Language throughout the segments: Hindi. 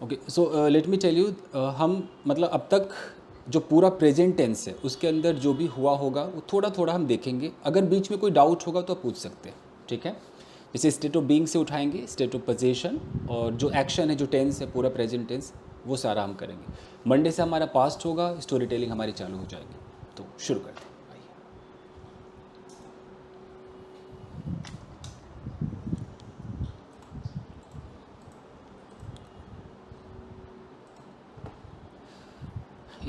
Okay, so let me tell you, हम मतलब अब तक जो पूरा प्रेजेंट टेंस है उसके अंदर जो भी हुआ होगा वो थोड़ा थोड़ा हम देखेंगे। अगर बीच में कोई डाउट होगा तो आप पूछ सकते हैं, ठीक है। जैसे स्टेट ऑफ बीइंग से उठाएंगे, स्टेट ऑफ पोजीशन, और जो एक्शन है, जो टेंस है, पूरा प्रेजेंट टेंस, वो सारा हम करेंगे। मंडे से हमारा पास्ट होगा, स्टोरी टेलिंग हमारी चालू हो जाएगी। तो शुरू करते हैं, आइए।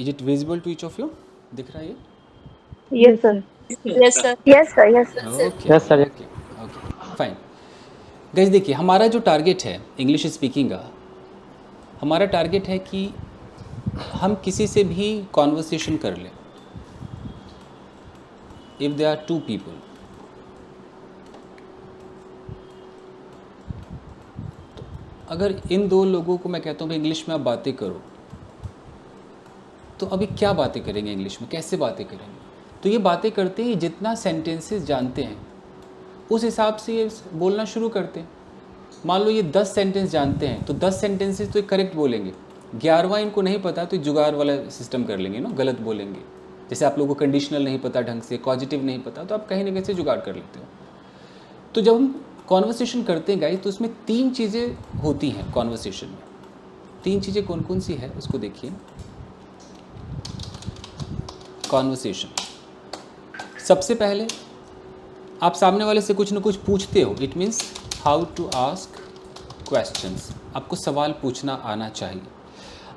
Is it visible to each of you? दिख रहा है ये? Yes, sir. Yes, sir. Yes, sir. Yes, sir. Okay okay okay fine. Guys देखिए, हमारा जो टारगेट है इंग्लिश स्पीकिंग का, हमारा टारगेट है कि हम किसी से भी कॉन्वर्सेशन कर लें। If they are two people, अगर इन दो लोगों को मैं कहता हूँ भाई इंग्लिश में आप बातें करो, तो अभी क्या बातें करेंगे इंग्लिश में, कैसे बातें करेंगे? तो ये बातें करते ही जितना सेंटेंसेस जानते हैं उस हिसाब से ये बोलना शुरू करते हैं। मान लो ये 10 सेंटेंस जानते हैं तो 10 सेंटेंसेस तो करेक्ट बोलेंगे, 11वां इनको नहीं पता तो जुगाड़ वाला सिस्टम कर लेंगे ना, गलत बोलेंगे। जैसे आप लोगों को कंडीशनल नहीं पता ढंग से, पॉजिटिव नहीं पता, तो आप कहीं ना कहीं से जुगाड़ कर लेते हो। तो जब हम कॉन्वर्सेशन करते हैं गाइस, तो उसमें 3 चीज़ें होती हैं कॉन्वर्सेशन में। 3 चीज़ें कौन कौन सी है उसको देखिए। कॉन्वर्सेशन, सबसे पहले आप सामने वाले से कुछ ना कुछ पूछते हो, it means how to ask questions. आपको सवाल पूछना आना चाहिए।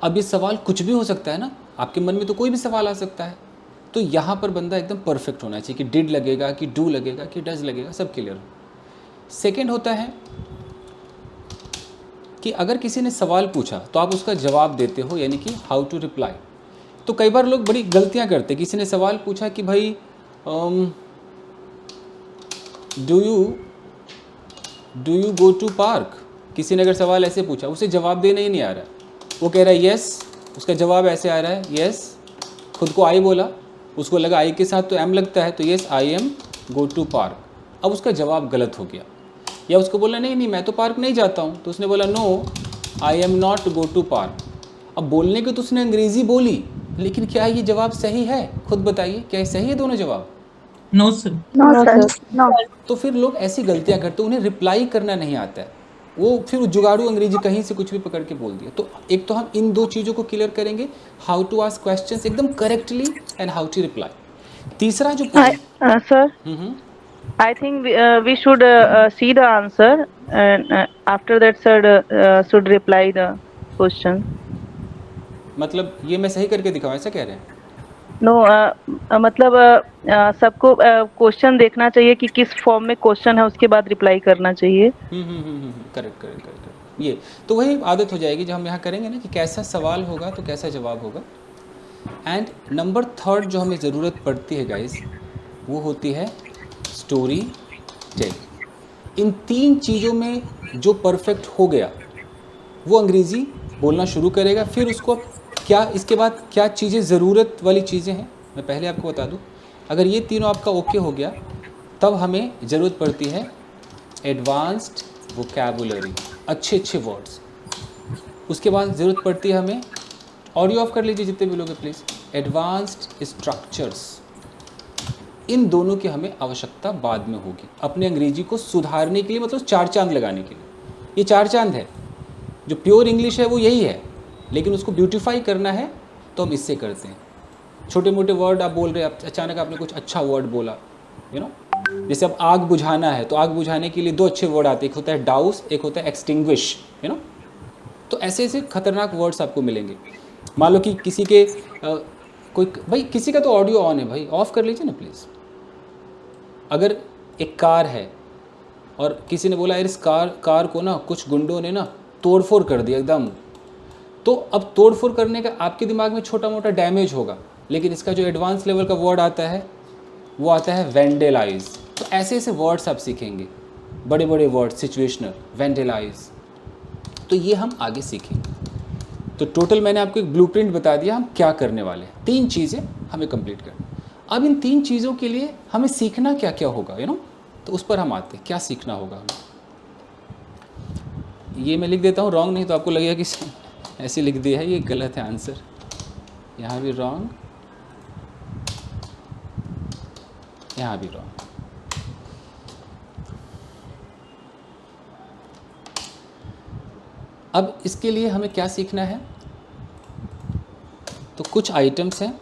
अब ये सवाल कुछ भी हो सकता है ना, आपके मन में तो कोई भी सवाल आ सकता है। तो यहाँ पर बंदा एकदम परफेक्ट होना चाहिए कि डिड लगेगा, कि डू लगेगा, कि डज लगेगा, सब क्लियर हो। सेकेंड होता है कि अगर किसी ने सवाल पूछा तो आप उसका जवाब देते हो, यानी कि हाउ टू रिप्लाई। तो कई बार लोग बड़ी गलतियाँ करते हैं। किसी ने सवाल पूछा कि भाई do you go to park. किसी ने अगर सवाल ऐसे पूछा, उसे जवाब देना ही नहीं आ रहा है, वो कह रहा है यस, उसका जवाब ऐसे आ रहा है यस, खुद को आई बोला, उसको लगा आई के साथ तो एम लगता है, तो yes I am go to park. अब उसका जवाब गलत हो गया। या उसको बोला नहीं नहीं मैं तो पार्क नहीं जाता हूँ, तो उसने बोला no I am not go to park. अब बोलने को तो उसने अंग्रेज़ी बोली, लेकिन क्या ये जवाब सही है? खुद बताइए, क्या ये सही है दोनों जवाब? No, sir. No, No, sir. sir. No. तो फिर लोग ऐसी गलतियां करते हैं, उन्हें रिप्लाई करना नहीं आता है, वो फिर जुगाड़ू अंग्रेजी कहीं से कुछ भी पकड़ के बोल दिया। तो एक तो हम इन 2 चीज़ों को क्लियर करेंगे, हाउ टू आस्क क्वेश्चंस एकदम correctly and how to reply. तीसरा जो Sir, I think we should see the answer, and after that, sir, should reply the question. मतलब ये मैं सही करके दिखाऊं, ऐसा कह रहे हैं? No, मतलब सबको क्वेश्चन देखना चाहिए कि किस फॉर्म में क्वेश्चन है, उसके बाद रिप्लाई करना चाहिए। Correct correct correct. ये तो वही आदत हो जाएगी जब हम यहाँ करेंगे ना, कि कैसा सवाल होगा तो कैसा जवाब होगा। एंड नंबर 3 जो हमें ज़रूरत पड़ती है गाइस, वो होती है स्टोरी टेल। इन 3 चीज़ों में जो परफेक्ट हो गया वो अंग्रेज़ी बोलना शुरू करेगा। फिर उसको क्या, इसके बाद क्या चीज़ें ज़रूरत वाली चीज़ें हैं मैं पहले आपको बता दूं। अगर ये तीनों आपका ओके हो गया, तब हमें ज़रूरत पड़ती है एडवांस्ड वोकैबुलरी, अच्छे अच्छे वर्ड्स। उसके बाद ज़रूरत पड़ती है हमें, ऑडियो ऑफ कर लीजिए जितने भी लोग हैं प्लीज़, एडवांस्ड स्ट्रक्चर्स। इन दोनों की हमें आवश्यकता बाद में होगी अपने अंग्रेजी को सुधारने के लिए, मतलब 4 चांद लगाने के लिए। ये 4 चांद है। जो प्योर इंग्लिश है वो यही है, लेकिन उसको ब्यूटीफाई करना है तो हम इससे करते हैं। छोटे मोटे वर्ड आप बोल रहे हैं, अचानक आपने कुछ अच्छा वर्ड बोला, यू नो, जैसे अब आग बुझाना है तो आग बुझाने के लिए 2 अच्छे वर्ड आते हैं, एक होता है डाउस, एक होता है एक्सटिंग्विश, यू नो। तो ऐसे ऐसे खतरनाक वर्ड्स आपको मिलेंगे। मान लो कि किसी के कोई, भाई किसी का तो ऑडियो ऑन है, भाई ऑफ कर लीजिए ना प्लीज़। अगर एक कार है और किसी ने बोला यार इस कार को ना कुछ गुंडों ने ना तोड़फोड़ कर दिया एकदम, तो अब तोड़फोड़ करने का आपके दिमाग में छोटा मोटा डैमेज होगा, लेकिन इसका जो एडवांस लेवल का वर्ड आता है वो आता है वेंडेलाइज। तो ऐसे ऐसे वर्ड्स आप सीखेंगे, बड़े बड़े वर्ड, सिचुएशनल, वेंडेलाइज। तो ये हम आगे सीखेंगे। तो टोटल मैंने आपको एक ब्लूप्रिंट बता दिया हम क्या करने वाले हैं। 3 चीज़ें हमें कंप्लीट करनी। अब इन 3 चीज़ों के लिए हमें सीखना क्या क्या होगा, यू नो, तो उस पर हम आते हैं। क्या सीखना होगा हमें, ये मैं लिख देता हूँ रॉन्ग, नहीं तो आपको लगेगा कि ऐसे लिख दिया है, ये गलत है आंसर, यहाँ भी रॉन्ग, यहाँ भी रॉन्ग। अब इसके लिए हमें क्या सीखना है, तो कुछ आइटम्स हैं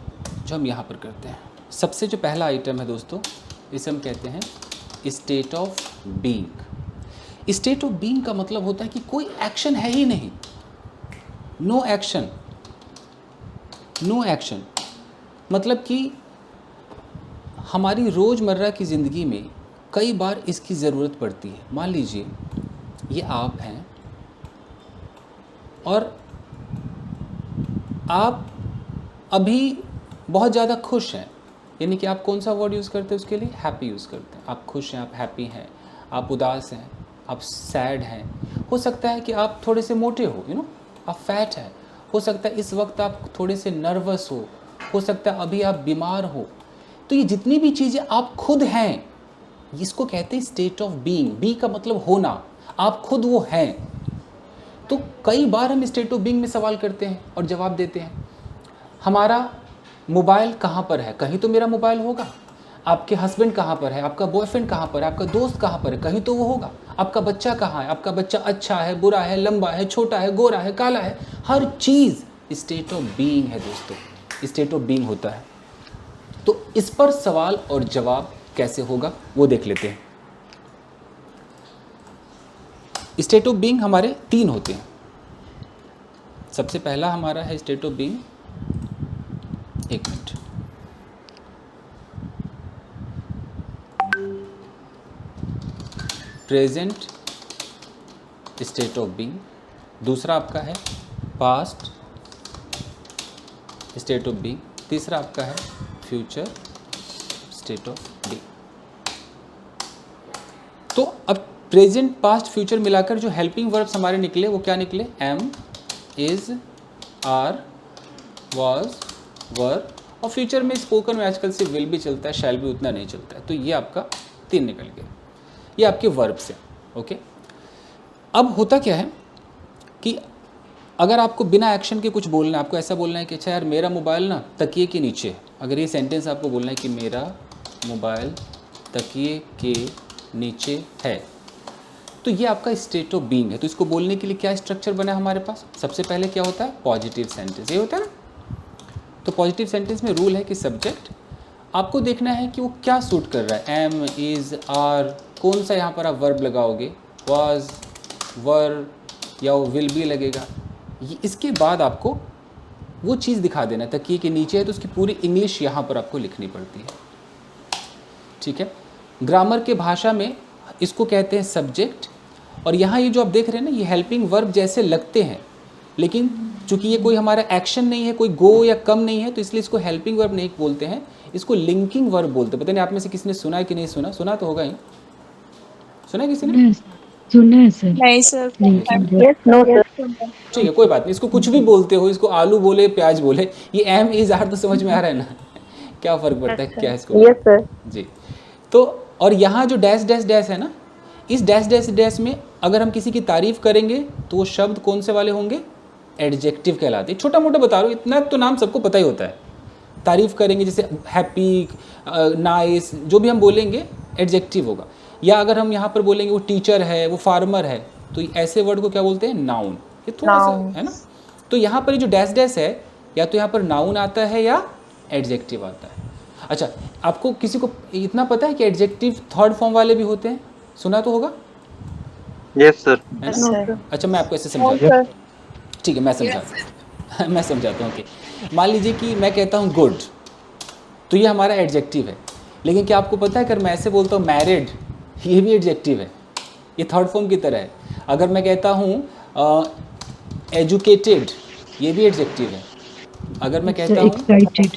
जो हम यहाँ पर करते हैं। सबसे जो पहला आइटम है दोस्तों, इसे हम कहते हैं state of being. State of being का मतलब होता है कि कोई एक्शन है ही नहीं, नो एक्शन, नो एक्शन। मतलब कि हमारी रोज़मर्रा की ज़िंदगी में कई बार इसकी ज़रूरत पड़ती है। मान लीजिए ये आप हैं और आप अभी बहुत ज़्यादा खुश हैं, यानी कि आप कौन सा वर्ड यूज़ करते हैं उसके लिए, हैप्पी यूज़ करते हैं। आप खुश हैं, आप हैप्पी हैं, आप उदास हैं, आप सैड हैं। हो सकता है कि आप थोड़े से मोटे हो, आप फैट हैं। हो सकता है इस वक्त आप थोड़े से नर्वस हो सकता है अभी आप बीमार हो। तो ये जितनी भी चीज़ें आप खुद हैं, इसको कहते हैं स्टेट ऑफ बीइंग। बी का मतलब होना, आप खुद वो हैं। तो कई बार हम स्टेट ऑफ बीइंग में सवाल करते हैं और जवाब देते हैं। हमारा मोबाइल कहाँ पर है, कहीं तो मेरा मोबाइल होगा। आपके हस्बैंड कहाँ पर है, आपका बॉयफ्रेंड कहाँ पर है, आपका दोस्त कहाँ पर है, कहीं तो वो होगा। आपका बच्चा कहाँ है, आपका बच्चा अच्छा है, बुरा है, लंबा है, छोटा है, गोरा है, काला है, हर चीज़ स्टेट ऑफ बीइंग है दोस्तों, स्टेट ऑफ बीइंग होता है। तो इस पर सवाल और जवाब कैसे होगा वो देख लेते हैं। स्टेट ऑफ बीइंग हमारे 3 होते हैं। सबसे पहला हमारा है स्टेट ऑफ बीइंग, एक minute, present state of being. दूसरा आपका है पास्ट स्टेट ऑफ बीइंग। तीसरा आपका है फ्यूचर स्टेट ऑफ बीइंग। तो अब प्रेजेंट, पास्ट, फ्यूचर मिलाकर जो हेल्पिंग वर्ब्स हमारे निकले वो क्या निकले, एम, इज, आर, वॉज, वर। और फ्यूचर में स्पोकन में आजकल से विल भी चलता है, शैल भी उतना नहीं चलता है। तो ये आपका 3 निकल गया, ये आपके वर्ब्स हैं। ओके, अब होता क्या है कि अगर आपको बिना एक्शन के कुछ बोलना है, आपको ऐसा बोलना है कि अच्छा यार मेरा मोबाइल ना तकिए के नीचे है। अगर ये सेंटेंस आपको बोलना है कि मेरा मोबाइल तकिए के नीचे है, तो ये आपका स्टेट ऑफ बीइंग है। तो इसको बोलने के लिए क्या स्ट्रक्चर बना है हमारे पास, सबसे पहले क्या होता है, पॉजिटिव सेंटेंस, ये होता है ना। तो पॉजिटिव सेंटेंस में रूल है कि सब्जेक्ट आपको देखना है कि वो क्या सूट कर रहा है, एम, इज, आर, कौन सा यहाँ पर आप वर्ब लगाओगे, वाज, वर या वो विल भी लगेगा। इसके बाद आपको वो चीज़ दिखा देना, तकिए के नीचे है तो उसकी पूरी इंग्लिश यहाँ पर आपको लिखनी पड़ती है। ठीक है, ग्रामर के भाषा में इसको कहते हैं सब्जेक्ट। और यहाँ ये जो आप देख रहे हैं ना, ये हेल्पिंग वर्ब जैसे लगते हैं, लेकिन चूंकि ये कोई हमारा एक्शन नहीं है, कोई गो या कम नहीं है, तो इसलिए इसको हेल्पिंग वर्ब नहीं बोलते हैं, इसको लिंकिंग वर्ब बोलते हैं। पता नहीं आप में से किसी ने सुना है कि नहीं सुना, सुना तो होगा ही, सुना है किसी ने? सुना है सर। नहीं सर। Yes, no, sir. ठीक है, कोई बात नहीं, इसको कुछ भी बोलते हो, इसको आलू बोले, प्याज बोले, ये एम, इज, आर तो समझ में आ रहा है ना, क्या फ़र्क पड़ता है, क्या है इसको। Yes, sir. जी, तो और यहाँ जो डैश डैश डैश है ना, इस डैश डैश डैश में अगर हम किसी की तारीफ़ करेंगे तो वो शब्द कौन से वाले होंगे, एडजेक्टिव कहलाते हैं। छोटा मोटा बता रहा हूँ, इतना तो नाम सबको पता ही होता है। तारीफ़ करेंगे जैसे हैप्पी, नाइस, जो भी हम बोलेंगे एडजेक्टिव होगा। या अगर हम यहाँ पर बोलेंगे वो टीचर है, वो फार्मर है, तो ऐसे वर्ड को क्या बोलते हैं, नाउन। ये थोड़ा सा है ना। तो यहाँ पर जो डैश डैश है, या तो यहाँ पर नाउन आता है या एडजेक्टिव आता है। अच्छा, आपको किसी को इतना पता है कि एडजेक्टिव थर्ड फॉर्म वाले भी होते हैं, सुना तो होगा? Yes sir. है No, ना? sir. अच्छा, मैं आपको ऐसे समझाता हूँ। ठीक है, मैं समझाता हूँ मैं समझाता हूँ कि मान लीजिए कि मैं कहता हूँ गुड, तो ये हमारा एडजेक्टिव है। लेकिन क्या आपको पता है, अगर मैं ऐसे बोलता हूँ मैरिड, ये भी एडजेक्टिव है, ये थर्ड फॉर्म की तरह है। अगर मैं कहता हूँ एजुकेटेड, ये भी एडजेक्टिव है। अगर मैं कहता हूँ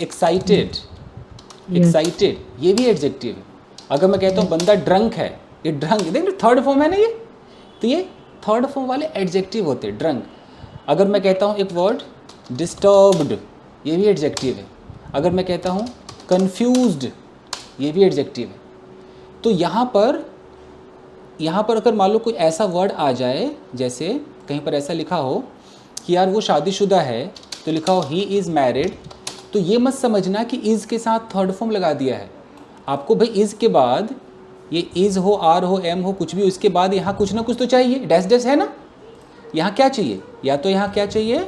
एक्साइटेड, एक्साइटेड, ये भी एडजेक्टिव है। अगर मैं कहता हूँ बंदा ड्रंक है, ये ड्रंक, देखिए थर्ड फॉर्म है ना ये, तो ये थर्ड फॉर्म वाले एडजेक्टिव होते हैं, ड्रंक। अगर मैं कहता हूँ एक वर्ड डिस्टर्ब्ड, ये भी एडजेक्टिव है। अगर मैं कहता हूँ कंफ्यूज्ड, ये भी एडजेक्टिव है। तो यहाँ पर अगर मान लो कोई ऐसा वर्ड आ जाए, जैसे कहीं पर ऐसा लिखा हो कि यार वो शादीशुदा है तो लिखा हो ही इज़ मैरिड, तो ये मत समझना कि इज़ के साथ थर्ड फॉर्म लगा दिया है। आपको भाई इज़ के बाद ये इज़ हो, आर हो, एम हो, कुछ भी, उसके बाद यहाँ कुछ ना कुछ तो चाहिए, डैश डैश है ना। यहाँ क्या चाहिए, या तो यहाँ क्या चाहिए,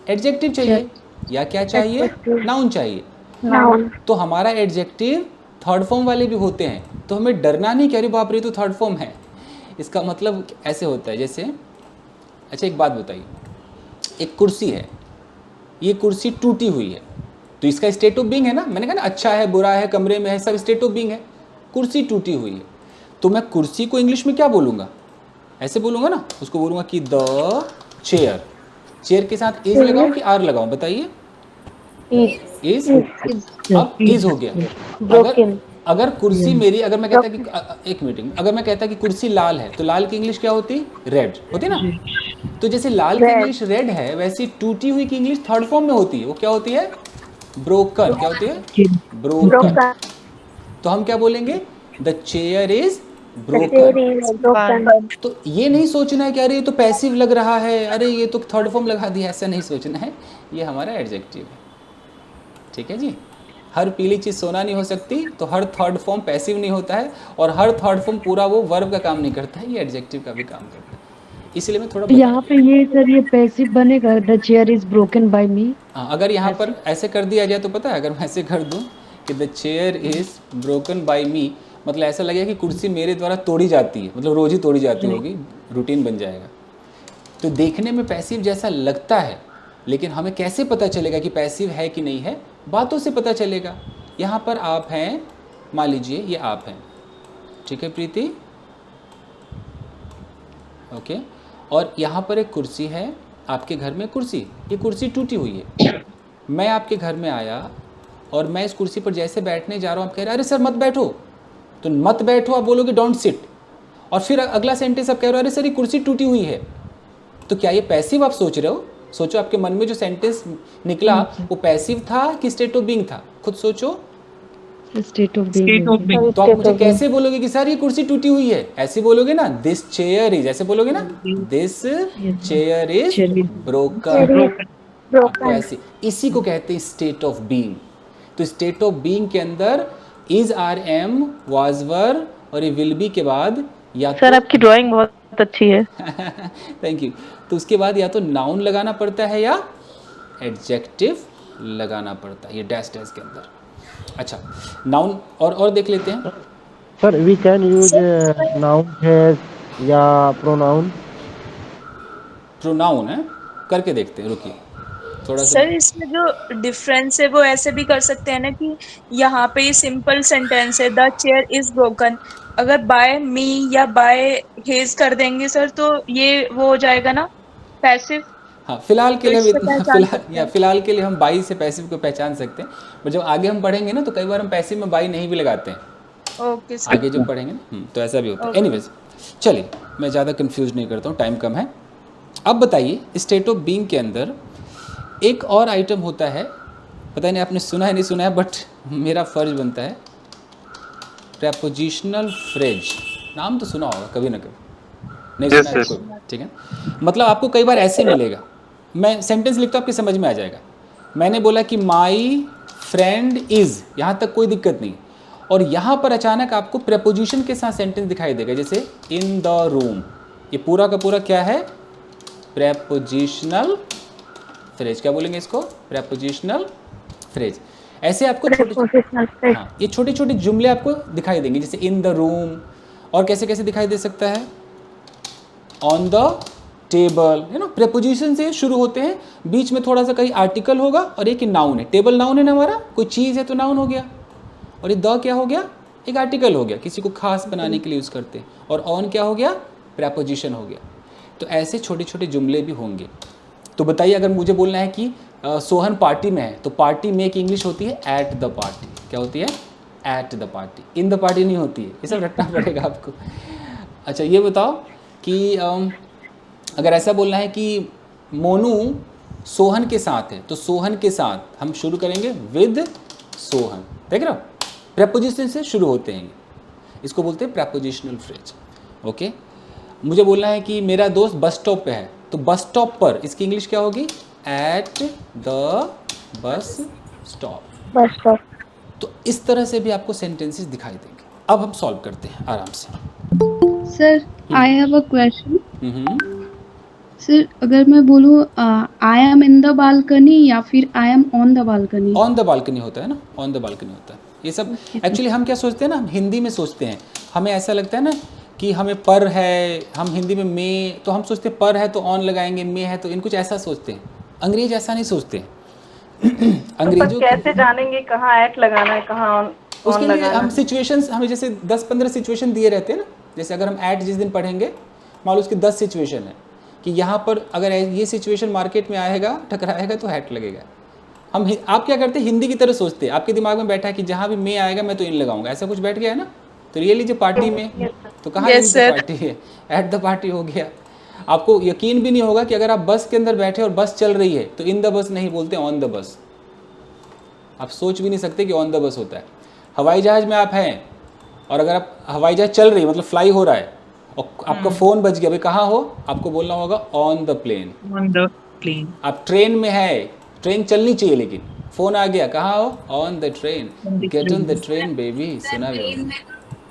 एडजेक्टिव चाहिए, या क्या चाहिए, नाउन चाहिए। Noun. तो हमारा एडजेक्टिव थर्ड फॉर्म वाले भी होते हैं, तो हमें डरना नहीं कि अरे बाप रे तो थर्ड फॉर्म है। इसका मतलब ऐसे होता है जैसे, अच्छा एक बात बताइए, एक कुर्सी है, ये कुर्सी टूटी हुई है, तो इसका स्टेट ऑफ बीइंग है ना, मैंने कहा ना अच्छा है, बुरा है, कमरे में है, सब स्टेट ऑफ बीइंग है। कुर्सी टूटी हुई है, तो मैं कुर्सी को इंग्लिश में क्या बोलूँगा, ऐसे बोलूँगा ना, उसको बोलूँगा कि द चेयर। चेयर के साथ इज लगाऊं कि आर लगाऊं, बताइए। इज, अब इज हो गया। अगर अगर कुर्सी मेरी, अगर मैं कहता कि एक मीटिंग, अगर मैं कहता कि कुर्सी लाल है, तो लाल की इंग्लिश क्या होती, रेड होती ना। तो जैसे लाल की इंग्लिश रेड है, वैसे टूटी हुई की इंग्लिश थर्ड फॉर्म में होती है, वो क्या होती है, ब्रोकन। क्या होती है, ब्रोकन। तो हम क्या बोलेंगे, द चेयर इज ब्रोकन। तो ये नहीं सोचना है कि अरे ये तो पैसिव लग रहा है, अरे ये तो थर्ड फॉर्म लगा दिया, ऐसा नहीं सोचना है, ये हमारा एडजेक्टिव है। ठीक है जी, हर पीली चीज़ सोना नहीं हो सकती, तो हर थर्ड फॉर्म पैसिव नहीं होता है, और हर थर्ड फॉर्म पूरा वो वर्ब का काम नहीं करता है, ये एडजेक्टिव का भी काम करता है। इसलिए मैं थोड़ा यहाँ पे ये सर ये पैसिव बनेगा, the chair is broken by me. हाँ, अगर यहाँ पर ऐसे कर दिया जाए तो पता है, अगर मैं ऐसे कर दूँ कि the chair is broken by me, मतलब ऐसा लगेगा कि कुर्सी मेरे द्वारा तोड़ी जाती है, मतलब रोज़ ही तोड़ी जाती होगी, रूटीन बन जाएगा। तो देखने में पैसिव जैसा लगता है, लेकिन हमें कैसे पता चलेगा कि पैसिव है कि नहीं है, बातों से पता चलेगा। यहाँ पर आप हैं, मान लीजिए ये आप हैं, ठीक है प्रीति, ओके, और यहाँ पर एक कुर्सी है, आपके घर में कुर्सी, ये कुर्सी टूटी हुई है। मैं आपके घर में आया और मैं इस कुर्सी पर जैसे बैठने जा रहा हूँ, आप कह रहे हैं अरे सर मत बैठो, तो मत बैठो आप बोलोगे डोंट सिट, और फिर अगला सेंटेंस आप कह रहे हो अरे सर ये कुर्सी टूटी हुई है। तो क्या ये पैसिव आप सोच रहे हो, सोचो आपके मन में जो सेंटेंस निकला वो पैसिव था कि स्टेट ऑफ बीइंग था, खुद सोचो। State of being. तो आप मुझे कैसे बोलोगे कि सर ये कुर्सी टूटी हुई है, ऐसे बोलोगे ना, दिस चेयर इज, ऐसे बोलोगे ना, दिस चेयर इज ब्रोकन। आपको ऐसे, इसी को कहते हैं स्टेट ऑफ बीइंग। तो स्टेट ऑफ बीइंग के अंदर इज, आर, एम, वाज, वर और ये विल बी के बाद या सर आपकी ड्राइंग बहुत अच्छी है। Thank you. तो उसके बाद या तो नाउन लगाना पड़ता है या एडजेक्टिव लगाना पड़ता है, ये डैश डैश के अंदर। अच्छा, नाउन और देख लेते हैं। Sir we can use noun has या प्रोनाउन। प्रोनाउन है, करके देखते हैं, रुकिए थोड़ा सा। सर इसमें जो डिफरेंस है वो ऐसे भी कर सकते हैं ना कि यहाँ पे ये सिंपल सेंटेंस है द चेयर इज ब्रोकन, अगर बाय मी या बाय हिज कर देंगे सर तो ये वो हो जाएगा ना पैसिव। हाँ, फिलहाल के तो लिए हम इससे इतना, पहचान सकते फिलहाल या हैं। फिलहाल के लिए हम बाई से पैसिव को पहचान सकते हैं, पर जब आगे हम पढ़ेंगे ना तो कई बार हम पैसिव में बाई नहीं भी लगाते हैं, ओके सर। आगे जब पढ़ेंगे ना, तो ऐसा भी होता है। Okay. एनीवेज, चलिए मैं ज़्यादा कंफ्यूज नहीं करता हूँ, टाइम कम है। अब बताइए, स्टेट ऑफ बीइंग के अंदर एक और आइटम होता है, पता नहीं आपने सुना है नहीं सुना है, बट मेरा फ़र्ज बनता है, प्रेपोजिशनल फ्रेज। नाम तो सुना होगा कभी ना कभी, नहीं Yes, सुना है yes. कोई, ठीक है। मतलब आपको कई बार ऐसे मिलेगा, मैं सेंटेंस लिखता हूँ आपकी समझ में आ जाएगा। मैंने बोला कि माई फ्रेंड इज़, यहाँ तक कोई दिक्कत नहीं, और यहाँ पर अचानक आपको प्रेपोजिशन के साथ सेंटेंस दिखाई देगा, जैसे इन द रूम, ये पूरा का पूरा क्या है, प्रेपोजिशनल फ्रेज। क्या बोलेंगे इसको, प्रेपोजिशनल फ्रेज। ऐसे आपको हाँ, ये छोटे छोटे जुमले आपको दिखाई देंगे, जैसे इन द रूम, और कैसे कैसे दिखाई दे सकता है, ऑन द टेबल, है ना। प्रेपोजिशन से शुरू होते हैं, बीच में थोड़ा सा कहीं आर्टिकल होगा और एक नाउन है। टेबल नाउन है ना हमारा, कोई चीज़ है तो नाउन हो गया, और ये द क्या हो गया, एक आर्टिकल हो गया, किसी को खास बनाने के लिए यूज़ करते हैं, और ऑन क्या हो गया, प्रेपोजिशन हो गया। तो ऐसे छोटे छोटे जुमले भी होंगे। तो बताइए, अगर मुझे बोलना है कि सोहन पार्टी में है, तो पार्टी में की इंग्लिश होती है एट द पार्टी। क्या होती है, at the party, in the party नहीं होती है, ये सब रटना पड़ेगा आपको। अच्छा ये बताओ कि अगर ऐसा बोलना है कि मोनू सोहन के साथ है, तो सोहन के साथ हम शुरू करेंगे विद सोहन, देख रहे हो, प्रेपोजिशन से शुरू होते हैं, इसको बोलते हैं प्रेपोजिशनल फ्रेज। ओके, मुझे बोलना है कि मेरा दोस्त बस स्टॉप पे है, तो बस स्टॉप पर इसकी इंग्लिश क्या होगी? At the bus stop. Bus stop. तो इस तरह से भी आपको सेंटेंसेस दिखाई देंगे। अब हम सॉल्व करते हैं आराम से। Sir I have a question. Hmm, sir अगर मैं बोलूँ I am in the balcony या फिर I am on the balcony? On the balcony होता है ना, ऑन द बालकनी होता है। ये सब एक्चुअली हम क्या सोचते हैं ना, हम हिंदी में सोचते हैं, हमें ऐसा लगता है ना कि हमें पर है, हम हिंदी में मे, तो हम सोचते हैं पर है तो ऑन लगाएंगे, मे है तो इन, कुछ ऐसा सोचते हैं। अंग्रेज ऐसा नहीं सोचते हैं। अंग्रेजों कैसे जानेंगे कहाँ एट लगाना है, कहाँ ऑन उसके लिए हम सिचुएशंस, हमें जैसे 10-15 सिचुएशन दिए रहते हैं ना। जैसे अगर हम ऐट जिस दिन पढ़ेंगे, मान लो उसकी 10 सिचुएशन है कि यहाँ पर अगर ये सिचुएशन मार्केट में आएगा, टकराएगा तो हैट लगेगा। आप क्या करते हैं, हिंदी की तरह सोचते हैं। आपके दिमाग में बैठा है कि जहाँ भी मे आएगा मैं तो इन लगाऊंगा, ऐसा कुछ बैठ गया है ना। तो ये लीजिए पार्टी में, तो कहाँ इन द पार्टी है, एट द पार्टी हो गया। आपको यकीन भी नहीं होगा कि अगर आप बस के अंदर बैठे और बस चल रही है तो इन द बस नहीं बोलते, ऑन द बस। आप सोच भी नहीं सकते कि ऑन द बस होता है। हवाई जहाज में आप हैं और अगर आप हवाई जहाज चल रही है, मतलब फ्लाई हो रहा है, और आपका फ़ोन बज गया, भाई कहाँ हो, आपको बोलना होगा on the plane. On the plane. आप ट्रेन में है, ट्रेन चलनी चाहिए लेकिन फ़ोन आ गया, कहाँ हो, on the train, get on the train baby. सुना भी ट्रेन में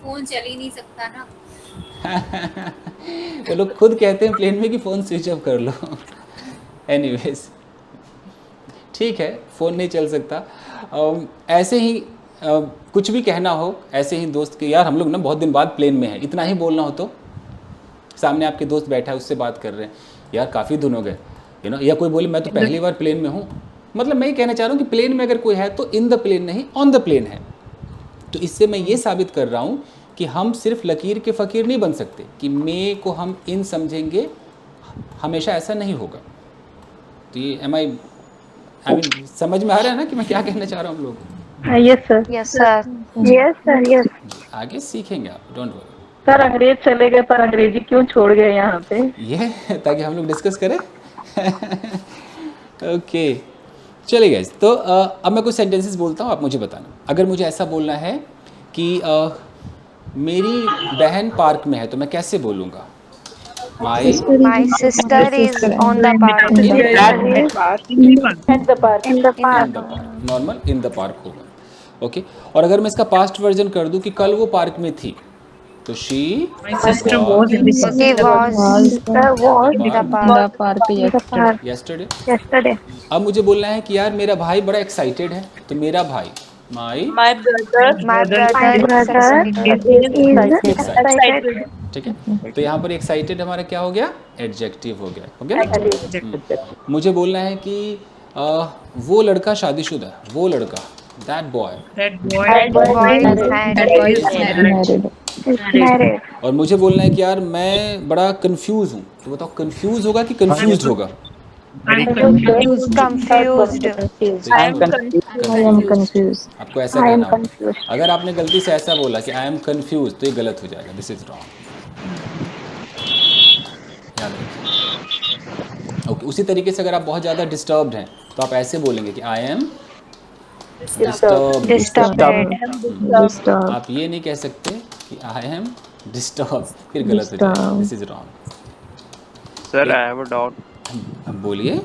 फोन चल ही नहीं सकता ना। वो लोग खुद कहते हैं प्लेन में कि फ़ोन स्विच ऑफ कर लो। एनीवेज ठीक है, फ़ोन नहीं चल सकता। ऐसे ही कुछ भी कहना हो, ऐसे ही दोस्त के, यार हम लोग ना बहुत दिन बाद प्लेन में हैं, इतना ही बोलना हो तो सामने आपके दोस्त बैठा है, उससे बात कर रहे हैं, यार काफ़ी दिन हो गए, या कोई बोले मैं तो पहली बार प्लेन में हूँ। मतलब मैं ये कहना चाह रहा हूँ कि प्लेन में अगर कोई है तो इन द प्लेन नहीं, ऑन द प्लेन है। तो इससे मैं ये साबित कर रहा हूँ कि हम सिर्फ लकीर के फ़कीर नहीं बन सकते कि मे को हम इन समझेंगे, हमेशा ऐसा नहीं होगा। तो ये आई मीन समझ में आ रहा है ना कि मैं क्या कहना चाह रहा हूँ हम लोगों को? Yes sir. Yes sir. Yes sir. Yes आगे सीखेंगे आप, डोंट वरी। सर अंग्रेज चले गए पर अंग्रेजी क्यों छोड़ गए यहाँ पे? ये ताकि हम लोग डिस्कस करें। ओके चलिए गाइस, तो अब मैं कुछ सेंटेंसेस बोलता हूँ, आप मुझे बताना। अगर मुझे ऐसा बोलना है कि मेरी बहन पार्क में है, तो मैं कैसे बोलूँगा? My sister is on the park. At the park. In the park, normal in the park होगा। ओके, और अगर मैं इसका पास्ट वर्जन कर दूं कि कल वो पार्क में थी, तो she sister was in the park yesterday. अब मुझे बोलना है कि यार मेरा भाई बड़ा एक्साइटेड है, तो मेरा भाई माई ब्रदर एक्साइटेड। ठीक है। तो यहाँ पर एक्साइटेड हमारा क्या हो गया? एडजेक्टिव हो गया, हो गया। मुझे बोलना है कि वो लड़का शादीशुदा है, वो लड़का, दैट बॉय। और मुझे बोलना है कि यार मैं बड़ा कंफ्यूज हूँ, तो बताओ कंफ्यूज होगा कि कंफ्यूज्ड होगा? कंफ्यूज्ड। आपको ऐसा कहना होगा। अगर आपने गलती से ऐसा बोला कि आई एम कंफ्यूज, तो ये गलत हो जाएगा, दिस इज रॉन्ग। याद रखिए। ओके, उसी तरीके से अगर आप बहुत ज़्यादा डिस्टर्ब्ड हैं तो आप ऐसे बोलेंगे कि आई एम डिस्टर्ब्ड। आप ये नहीं कह सकते कि आई एम डिस्टर्ब, फिर गलत हो जाएगा, this is wrong. Sir I have a doubt. अब बोलिए।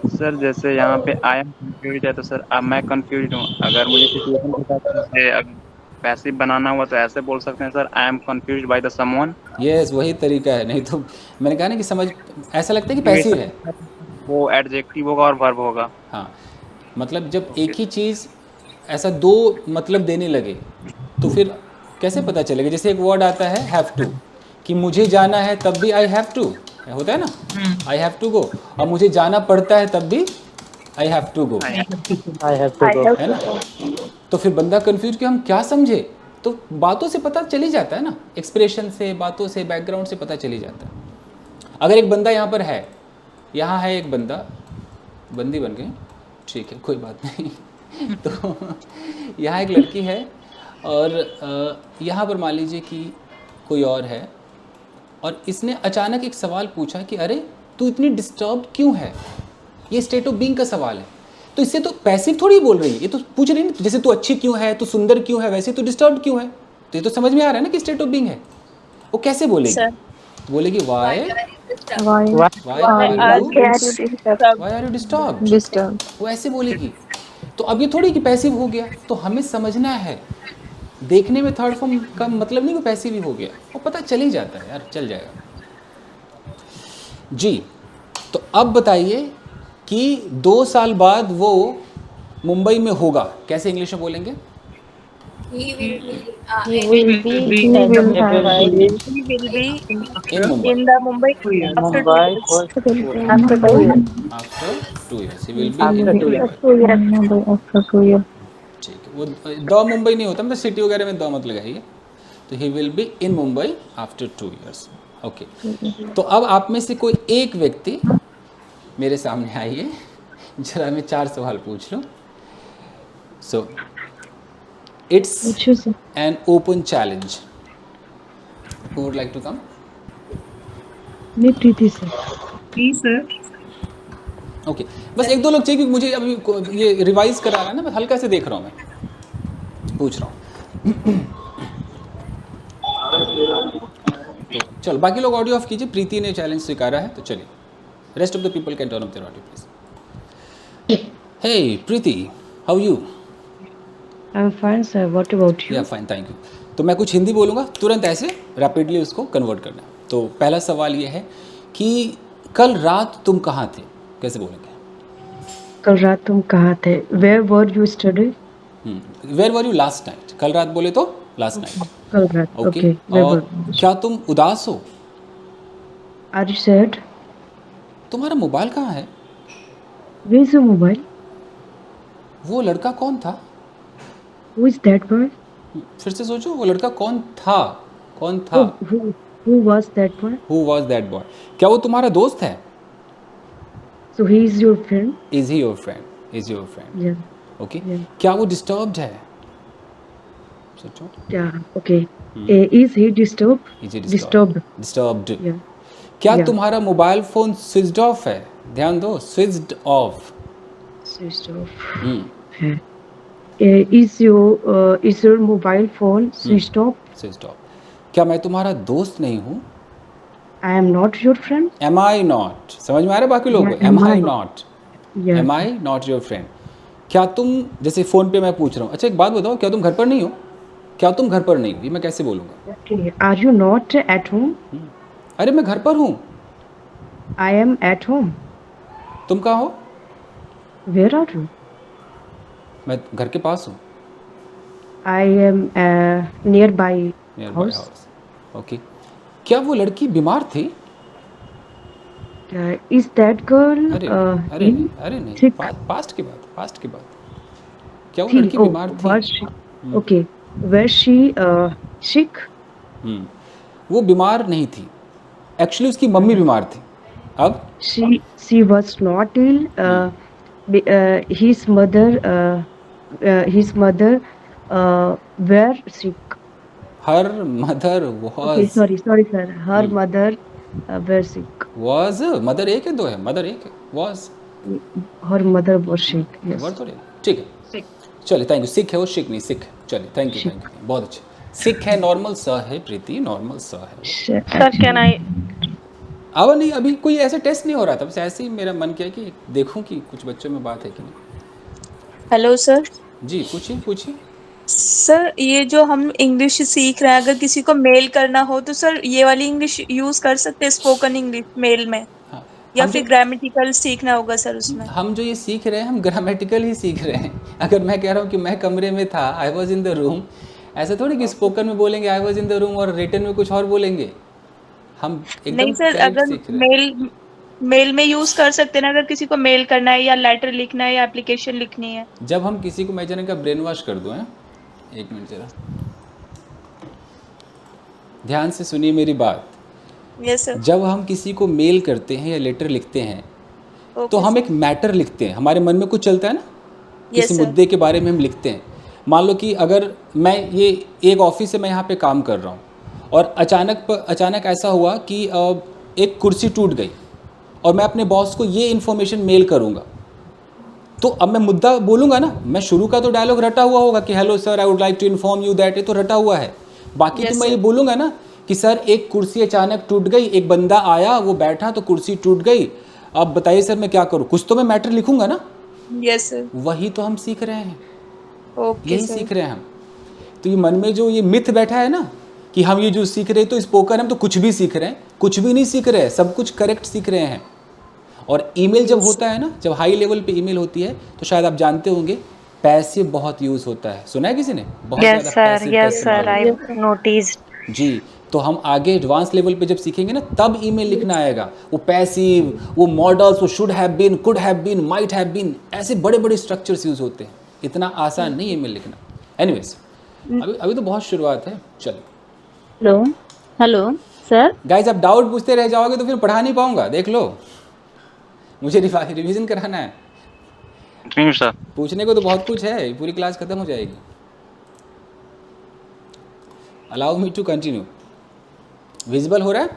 सर जैसे यहाँ पे आई एम कंफ्यूज है, तो सर अब मैं कंफ्यूज हूँ। अगर मुझे सिचुएशन के साथ से अगर पैसिव बनाना हुआ तो ऐसे बोल सकते हैं sir, I am confuse by the someone. Yes, वही तरीका है। नहीं तो मैंने कहा ना कि समझ ऐसा लगता है कि पैसिव है, वो एडजेक्टिव होगा और वर्ब होगा। हाँ, मतलब जब एक ही चीज़ ऐसा दो मतलब देने लगे तो फिर कैसे पता चलेगा? जैसे एक वर्ड आता है हैव टू, कि मुझे जाना है तब भी आई हैव टू होता है ना, आई हैव टू गो। और मुझे जाना पड़ता है तब भी आई हैव टू गो, है ना। तो फिर बंदा कंफ्यूज कि हम क्या समझे, तो बातों से पता चली जाता है ना, एक्सप्रेशन से, बातों से, बैकग्राउंड से पता चली जाता है। अगर एक बंदा यहाँ पर है, यहाँ है एक बंदा, बंदी बन गए, ठीक है कोई बात नहीं। तो यहाँ एक लड़की है और यहाँ पर मान लीजिए कि कोई और है, और इसने अचानक एक सवाल पूछा कि अरे तू इतनी डिस्टर्ब क्यों है। ये स्टेट ऑफ बीइंग का सवाल है, तो इससे तो पैसिव थोड़ी बोल रही है, ये तो पूछ रही है जैसे तू अच्छी क्यों है, तू सुंदर क्यों है, वैसे तू डिस्टर्ब क्यों है। तो ये तो समझ में आ रहा है ना कि स्टेट ऑफ बीइंग है। वो कैसे बोलेगी? बोलेगी Y Why? Why are you Disturb. Why are you disturbed? Disturb. वो ऐसे बोलेगी। तो अब ये थोड़ी कि पैसिव हो गया, तो हमें समझना है, देखने में थर्ड फॉर्म का मतलब नहीं वो पैसिव ही हो गया, वो पता चल ही जाता है यार, चल जाएगा जी। तो अब बताइए कि 2 साल बाद वो मुंबई में होगा, कैसे इंग्लिश में बोलेंगे? He will be. He will be He will have He will be In Mumbai. in the Mumbai after 2 Mumbai years. for after 2 years. After 2 years he will be in After 2 Mumbai। years. 2 years. After 2 years. ठीक है, वो द मुंबई नहीं होता, मतलब सिटी वगैरह में द मत लगाइए, तो he will be in Mumbai after 2 years। Okay, तो अब आप में से कोई एक व्यक्ति मेरे सामने आइए, जरा मैं 4 सवाल पूछ लूँ। सो इट्स पूछो sir. An open challenge. Who would like to come? मैं Preeti sir. Please, sir. Okay, बस 1-2 लोग चाहिए, क्योंकि मुझे अभी ये रिवाइज करा रहा है ना, मैं हल्का से देख रहा हूँ, मैं पूछ रहा हूँ। तो चलो बाकी लोग ऑडियो ऑफ कीजिए, प्रीति ने चैलेंज स्वीकारा है, तो चलिए rest of the people can turn off their audio please. Hey Preeti, how you? I am fine sir, what about you? Yeah fine, thank you. तो मैं कुछ हिंदी बोलूँगा, तुरंत ऐसे रैपिडली उसको कन्वर्ट करना है। तो पहला सवाल ये है कि कल रात तुम कहाँ थे, कैसे बोलेंगे? कल रात तुम कहाँ थे? Where were you study? Where were you last night? कल रात बोले तो लास्ट नाइट। कल रात, ओके, ओके। और क्या तुम उदास हो? Are you sad? तुम्हारा मोबाइल कहाँ है? Where is your mobile? वो लड़का कौन था? Who is that boy? फिर से सोचो, वो लड़का कौन था? कौन था? Who was that boy? Who was that boy? क्या वो तुम्हारा दोस्त है? So he is your friend? Is he your friend? Is your friend, या ओके। Yeah. क्या वो डिस्टर्ब्ड है? सोचो, या okay. Is he disturb? Is he disturbed? Disturbed? या क्या Yeah. तुम्हारा मोबाइल फोन स्विच्ड ऑफ है? ध्यान दो, स्विच्ड ऑफ। स्विच्ड ऑफ है। Is your mobile phone switched off? Switched off. क्या मैं तुम्हारा दोस्त नहीं हूँ? I am not your friend? Am I not? समझ में आ रहा है बाकी लोगों को? Yeah, am am I I? Not? या am I not your friend? क्या तुम, जैसे फ़ोन पे मैं पूछ रहा हूँ, अच्छा एक बात बताओ, क्या तुम घर पर नहीं हो? क्या तुम घर पर नहीं हो, ये मैं कैसे बोलूँगा? Okay. Are you not at home? अरे मैं घर पर हूँ। I am at home. तुम कहाँ हो? Where are you? मैं घर के पास हूँ। I am near by near by house. House, okay. क्या वो लड़की बीमार थी? इज दैट गर्ल अरे अरे नहीं, अरे नहीं, sick? पास्ट की बात, पास्ट की बात। क्या वो थी? लड़की बीमार थी? was she? Okay. Were she sick? वो बीमार नहीं थी, एक्चुअली उसकी मम्मी बीमार थी। अब She was not ill. His mother were sick. Her mother Okay, was, sorry sir. Her mother were sick. Was, mother एक है, 2 है, मदर एक है, was Her mother was sick. Yes. Word थोड़े, ठीक है। चलिए थैंक यू। सिख है वो, शिक नहीं, सिख। चलिए थैंक यू, बहुत अच्छे। सिख है, नॉर्मल स है प्रीति, नॉर्मल स है। Sir, can I? अब नहीं, अभी कोई ऐसे टेस्ट नहीं हो रहा था, बस ऐसे ही मेरा मन किया कि देखूं कि कुछ बच्चों में बात है कि नहीं। Hello sir. जी पूछिए पूछिए। सर ये जो हम इंग्लिश सीख रहे हैं, अगर किसी को मेल करना हो तो सर ये वाली इंग्लिश यूज कर सकते हैं स्पोकन इंग्लिश मेल में, हाँ, या हम फिर जो- ग्रामेटिकल सीखना होगा सर उसमें? हम जो ये सीख रहे हैं, हम ग्रामेटिकल ही सीख रहे हैं। अगर मैं कह रहा हूँ कि मैं कमरे में था, I was in the room, ऐसा थोड़ी कि स्पोकन में बोलेंगे I was in the room और रिटन में कुछ और बोलेंगे। हम एकदम नहीं सर, correct अगर सीख रहे हैं। मेल में यूज कर सकते हैं ना, अगर किसी को मेल करना है या लेटर लिखना है या एप्लीकेशन लिखनी है। जब हम किसी को, मैं जरा का ब्रेन वॉश कर दूँ, 1 मिनट जरा ध्यान से सुनिए मेरी बात। Yes sir. जब हम किसी को मेल करते हैं या लेटर लिखते हैं, तो हम एक मैटर लिखते हैं, हमारे मन में कुछ चलता है ना, किसी मुद्दे के बारे में हम लिखते हैं। मान लो कि अगर मैं ये एक ऑफिस से मैं यहाँ पे काम कर रहा हूँ और अचानक ऐसा हुआ कि एक कुर्सी टूट गई और मैं अपने बॉस को ये इन्फॉर्मेशन मेल करूँगा, तो अब मैं मुद्दा बोलूँगा ना, मैं शुरू का तो डायलॉग रटा हुआ होगा कि hello sir I would like to inform you that, ये तो रटा हुआ है। बाकी तो मैं ये बोलूँगा ना कि सर एक कुर्सी अचानक टूट गई, एक बंदा आया, वो बैठा तो कुर्सी टूट गई, अब बताइए सर मैं क्या करूँ, कुछ तो मैं मैटर लिखूंगा ना। Yes sir. वही तो हम सीख रहे हैं, ओके यही सर। सीख रहे हैं हम। तो ये मन में जो ये मिथ बैठा है ना कि हम ये जो सीख रहे हैं तो स्पोकन हम तो कुछ भी सीख रहे हैं, कुछ भी नहीं सीख रहे हैं, सब कुछ करेक्ट सीख रहे हैं। और ईमेल जब होता है ना, जब हाई लेवल पे ईमेल होती है तो शायद आप जानते होंगे पैसिव बहुत यूज़ होता है, सुना है किसी ने? बहुत Yes, ज़्यादा sir. पैसिव Yes, का sir. इस्तेमाल होता है। I've noticed. जी, तो हम आगे एडवांस लेवल पे जब सीखेंगे ना तब ईमेल लिखना आएगा। वो पैसिव, वो मॉडल्स, वो should have been, could have been, might have been, ऐसे बड़े बड़े स्ट्रक्चर्स यूज़ होते हैं। इतना आसान नहीं ईमेल लिखना। एनीवेज, अभी तो बहुत शुरुआत है। चलो हेलो हेलो सर। गाइस, आप डाउट पूछते रह जाओगे तो फिर पढ़ा नहीं पाऊंगा, देख लो। मुझे रिवीजन कराना है। Continue sir. पूछने को तो बहुत कुछ है, पूरी क्लास खत्म हो जाएगी। Allow me to continue. Visible हो रहा है?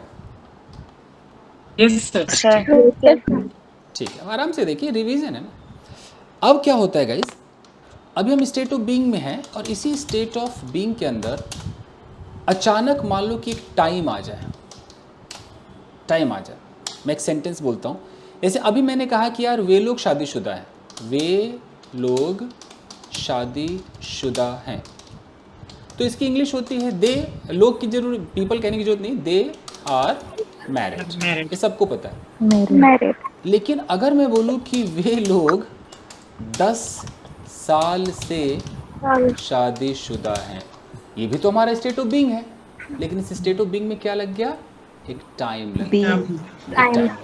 Yes sir. ठीक है, आराम से देखिए, रिवीजन है ना। अब क्या होता है गाइस, अभी हम स्टेट ऑफ बीइंग में हैं और इसी स्टेट ऑफ बीइंग के अंदर अचानक मान लो कि एक टाइम आ जाए। मैं एक सेंटेंस बोलता हूँ। जैसे अभी मैंने कहा कि यार वे लोग शादीशुदा हैं, वे लोग शादीशुदा हैं, तो इसकी इंग्लिश होती है दे। लोग की जरूर पीपल कहने की जरूरत नहीं, दे आर मैरिड, ये सबको पता है मैरिड। लेकिन अगर मैं बोलूँ कि वे लोग 10 साल से शादीशुदा हैं, ये भी तो हमारा स्टेट ऑफ बीइंग है, लेकिन इस स्टेट ऑफ बीइंग में क्या लग गया? एक टाइम लग गया, टाइम लग गया।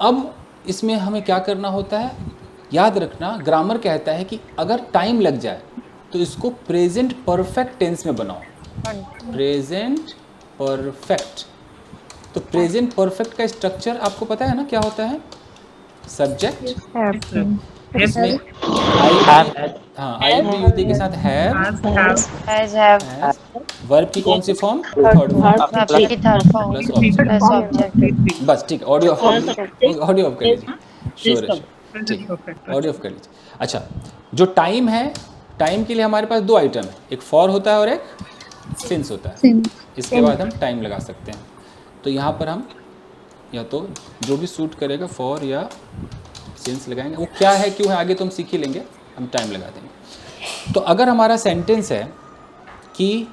अब इसमें हमें क्या करना होता है, याद रखना, ग्रामर कहता है कि अगर टाइम लग जाए तो इसको प्रेजेंट परफेक्ट टेंस में बनाओ। Present perfect. तो प्रेजेंट परफेक्ट का स्ट्रक्चर आपको पता है ना क्या होता है? सब्जेक्ट, इसमें आई भी के साथ हैव, वर्ब की कौन सी form? Third form plus object. बस ठीक है, ऑडियो ऑफ कर लीजिए, श्योर है, ठीक, ऑडियो ऑफ कर लीजिए। अच्छा, जो टाइम है, टाइम के लिए हमारे पास दो आइटम है, एक फॉर होता है और एक सिंस होता है। इसके बाद हम टाइम लगा सकते हैं। तो यहाँ पर हम या तो जो भी सूट करेगा फॉर या सिंस लगाएंगे। वो क्या है, क्यों है, आगे तो हम सीख ही लेंगे, हम टाइम लगा देंगे। तो अगर हमारा सेंटेंस है कि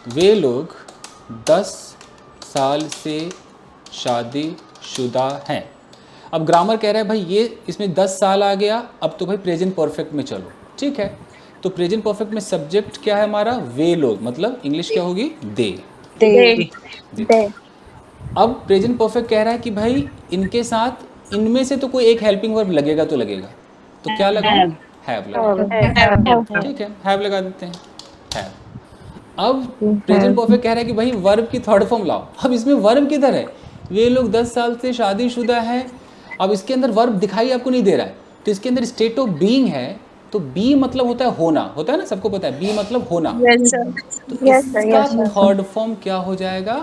वे लोग 10 साल से शादीशुदा हैं, अब ग्रामर कह रहा है भाई ये इसमें 10 साल आ गया, अब तो भाई प्रेजेंट परफेक्ट में चलो, ठीक है। तो प्रेजेंट परफेक्ट में सब्जेक्ट क्या है हमारा? वे लोग, मतलब इंग्लिश क्या होगी? दे। अब प्रेजेंट परफेक्ट कह रहा है कि भाई इनके साथ इनमें से तो कोई एक हेल्पिंग वर्ब लगेगा तो लगेगा, तो क्या लगाओ? हैव लगा, ठीक है, हैव लगा देते हैं, हैव। अब प्रेजेंट परफेक्ट कह रहा है कि भाई वर्ब की थर्ड फॉर्म लाओ। अब इसमें वर्ब किधर है? वे लोग 10 साल से शादीशुदा है। अब इसके अंदर वर्ब दिखाई आपको नहीं दे रहा है, तो इसके अंदर स्टेट ऑफ बीइंग है। तो बी मतलब होता है होना, होता है ना, सबको पता है बी मतलब होना। तो इसका थर्ड फॉर्म क्या हो जाएगा?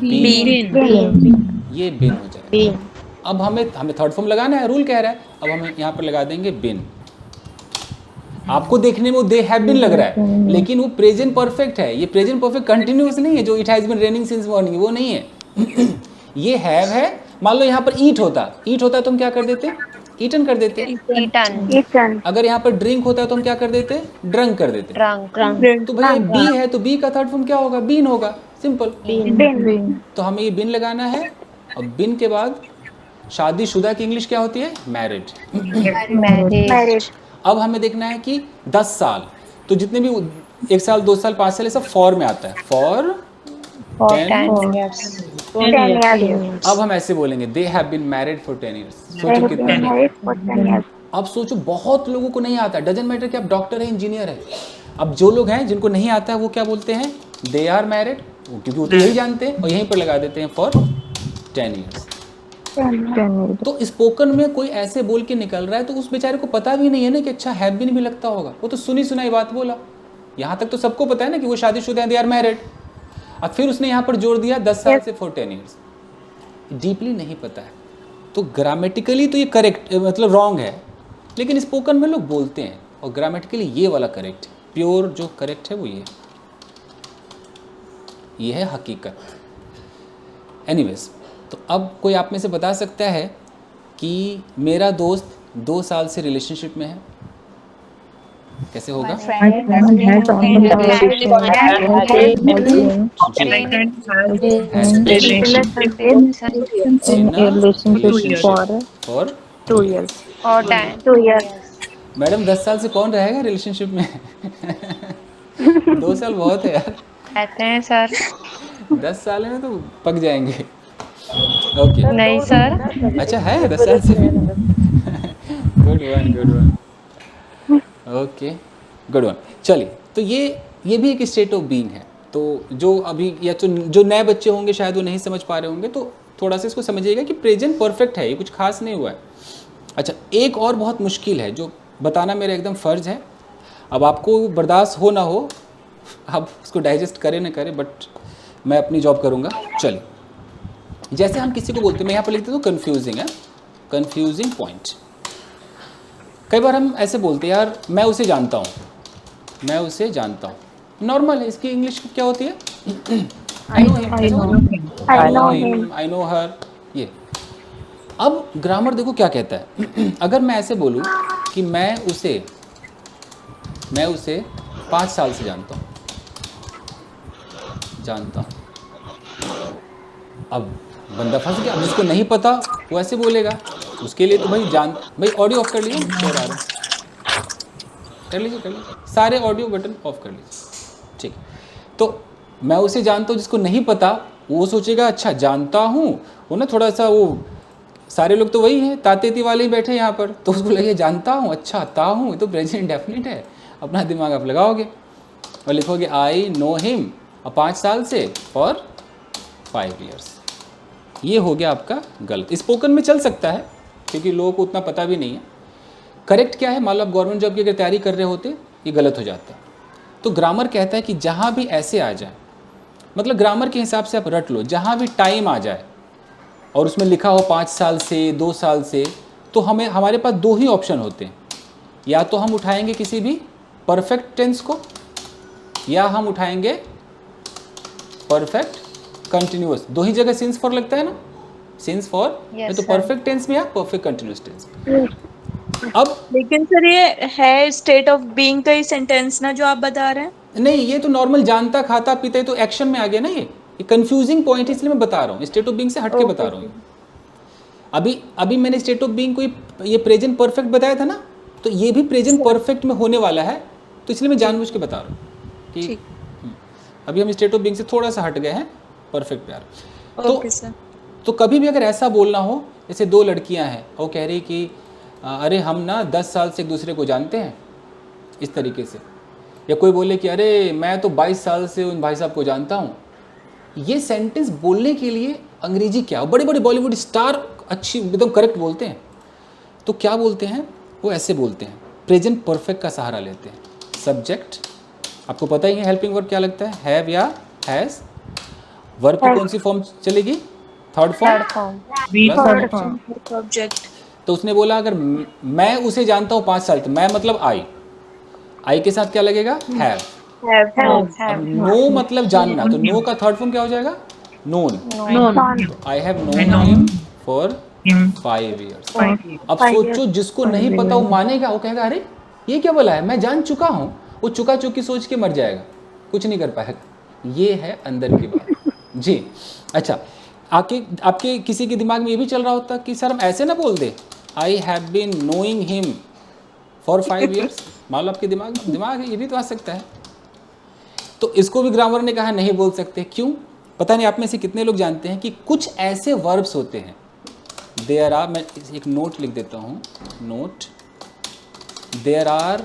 बीन। ये बिन हो जाएगा। अब हमें थर्ड फॉर्म लगाना है, रूल कह रहा है। अब हम यहाँ पर लगा देंगे बिन। आपको देखने में वो दे हैव बीन लग रहा है, लेकिन वो प्रेजेंट परफेक्ट है। ये प्रेजेंट परफेक्ट कंटिन्यूअस नहीं है, जो it has been raining since morning, वो नहीं है। ये हैव है। मान लो यहाँ पर ईट होता तो हम क्या कर देते? ईटन कर देते। अगर यहाँ पर ड्रिंक होता है तो हम क्या कर देते? ड्रंक कर देते। तो भाई बी है तो बी का थर्ड फॉर्म क्या होगा? बीन होगा, सिंपल। तो हमें ये बिन लगाना है। और बिन के बाद शादीशुदा की इंग्लिश क्या होती है? मैरिड। अब हमें देखना है कि 10 साल, तो जितने भी 1 साल 2 साल 5 साल ये सब फॉर में आता है, फॉर 10 years। अब हम ऐसे बोलेंगे they have been married for 10 years। सोचो कितना। अब सोचो बहुत लोगों को नहीं आता, डजंट मैटर कि आप डॉक्टर है, इंजीनियर है। अब जो लोग हैं जिनको नहीं आता है वो क्या बोलते हैं? दे आर मैरिड, क्योंकि वो तो यही जानते हैं और यहीं पर लगा देते हैं फॉर 10 years। तो स्पोकन में कोई ऐसे बोल के निकल रहा है तो उस बेचारे को पता भी नहीं है ना कि अच्छा हैव बीन भी लगता होगा। वो तो सुनी सुनाई बात बोला। यहाँ तक तो सबको पता है ना कि वो शादीशुदा है, दे आर मैरिड। अब फिर उसने यहाँ पर जोड़ दिया 10 साल से फॉर 10 years। डीपली नहीं पता है, तो ग्रामेटिकली तो ये करेक्ट मतलब रॉन्ग है, लेकिन स्पोकन में लोग बोलते हैं और ग्रामेटिकली ये वाला करेक्ट है। प्योर जो करेक्ट है वो ये। ये है हकीकत। एनीवेज, तो अब कोई आप में से बता सकता है कि मेरा दोस्त 2 साल से रिलेशनशिप में है, कैसे होगा? For 2 years। मैडम 10 साल से कौन रहेगा रिलेशनशिप में? 2 साल बहुत है यार। कहते हैं सर। 10 साल में तो पक जाएंगे। ओके नहीं सर। अच्छा है 10 साल से भी। Good one. Okay good one. चलिए, तो ये भी एक स्टेट ऑफ बीइंग है। तो जो अभी या तो जो नए बच्चे होंगे शायद वो नहीं समझ पा रहे होंगे, तो थोड़ा सा इसको समझिएगा कि प्रेजेंट परफेक्ट है, ये कुछ खास नहीं हुआ है। अच्छा, एक और बहुत मुश्किल है जो बताना मेरा एकदम फ़र्ज़ है। अब आपको बर्दाश्त हो ना हो, आप उसको डाइजेस्ट करें ना करें, बट मैं अपनी जॉब करूँगा। चलिए, जैसे हम किसी को बोलते हैं, मैं यहाँ पर लिखते हूँ कन्फ्यूजिंग है, कन्फ्यूजिंग पॉइंट। कई बार हम ऐसे बोलते हैं, यार मैं उसे जानता हूँ, मैं उसे जानता हूँ। नॉर्मल है, इसकी इंग्लिश क्या होती है? आई नो हर। ये अब ग्रामर देखो क्या कहता है। अगर मैं ऐसे बोलूँ कि मैं उसे 5 साल से जानता हूँ, अब बंदा फंस गया। अब जिसको नहीं पता वो ऐसे बोलेगा, उसके लिए तो भाई ऑडियो ऑफ कर लीजिए, शोर आ रहा है, कर लीजिए, सारे ऑडियो बटन ऑफ कर लीजिए, ठीक। तो मैं उसे जानता हूँ, जिसको नहीं पता वो सोचेगा अच्छा जानता हूँ, वो ना थोड़ा सा, वो सारे लोग तो वही हैं, तातेती वाले ही बैठे यहाँ पर, तो उसको लगे जानता हूँ, अच्छा ता हूँ, ये तो प्रेजेंट इंडेफिनिट है। अपना दिमाग आप लगाओगे और लिखोगे आई नो हिम, और 5 साल से फॉर 5 years। ये हो गया आपका गलत। स्पोकन में चल सकता है क्योंकि लोगों को उतना पता भी नहीं है। करेक्ट क्या है? मान लो आप गवर्नमेंट जॉब की अगर तैयारी कर रहे होते, ये गलत हो जाता है। तो ग्रामर कहता है कि जहाँ भी ऐसे आ जाए, मतलब ग्रामर के हिसाब से आप रट लो, जहाँ भी टाइम आ जाए और उसमें लिखा हो 5 साल से, 2 साल से, तो हमारे पास 2 ही ऑप्शन होते हैं। या तो हम उठाएंगे किसी भी परफेक्ट टेंस को, या हम उठाएंगे परफेक्ट कंटिन्यूअस। 2 ही जगह सिंस फॉर लगता है ना, सिंस फॉर, तो परफेक्ट टेंस में या परफेक्ट कंटिन्यूअस टेंस में। अब लेकिन सर ये है स्टेट ऑफ बीइंग का ही सेंटेंस ना जो आप बता रहे हैं? नहीं, ये तो नॉर्मल जानता खाता पीता, तो एक्शन में आ गया ना। ये कंफ्यूजिंग पॉइंट है, इसलिए मैं बता रहा हूँ, स्टेट ऑफ बीइंग से हट के बता रहा हूँ। अभी मैंने स्टेट ऑफ बीइंग को ये प्रेजेंट परफेक्ट बताया था ना, तो ये भी प्रेजेंट परफेक्ट में होने वाला है, तो इसलिए मैं जानबूझ के बता रहा हूँ कि अभी हम स्टेट ऑफ बीइंग से थोड़ा सा हट गए हैं परफेक्ट पे आ रहे। तो कभी भी अगर ऐसा बोलना हो, जैसे 2 लड़कियां हैं, वो कह रही कि अरे हम ना 10 साल से एक दूसरे को जानते हैं, इस तरीके से। या कोई बोले कि अरे मैं तो 22 साल से उन भाई साहब को जानता हूँ। ये सेंटेंस बोलने के लिए अंग्रेजी क्या, बड़े बड़े बॉलीवुड स्टार अच्छी एकदम करेक्ट बोलते हैं, तो क्या बोलते हैं वो? ऐसे बोलते हैं, प्रेजेंट परफेक्ट का सहारा लेते हैं। सब्जेक्ट आपको पता ही है, हेल्पिंग वर्ब क्या लगता है, हैव या हैज़। वर्ब की कौन सी फॉर्म चलेगी? Third form. ऑब्जेक्ट। तो उसने बोला अगर मैं उसे जानता हूँ 5 साल, तो मैं मतलब आई के साथ क्या लगेगा? हैव। अब नो मतलब जानना, तो नो का थर्ड फॉर्म क्या हो जाएगा? Known. I have known him for 5 years। अब सोचो, जिसको नहीं पता वो मानेगा, वो कहेगा अरे ये क्या बोला है, मैं जान चुका हूँ। वो चुका चुकी सोच के मर जाएगा, कुछ नहीं कर पाएगा। ये है अंदर की बात जी। अच्छा, आपके किसी के दिमाग में ये भी चल रहा होता कि सर हम ऐसे ना बोल दे, I have been knowing him for 5 years। मान लो आपके दिमाग है, ये भी तो आ सकता है। तो इसको भी ग्रामर ने कहा नहीं बोल सकते। क्यों? पता नहीं आप में से कितने लोग जानते हैं कि कुछ ऐसे वर्ब्स होते हैं, देयर आर, मैं एक नोट लिख देता हूँ, note, there are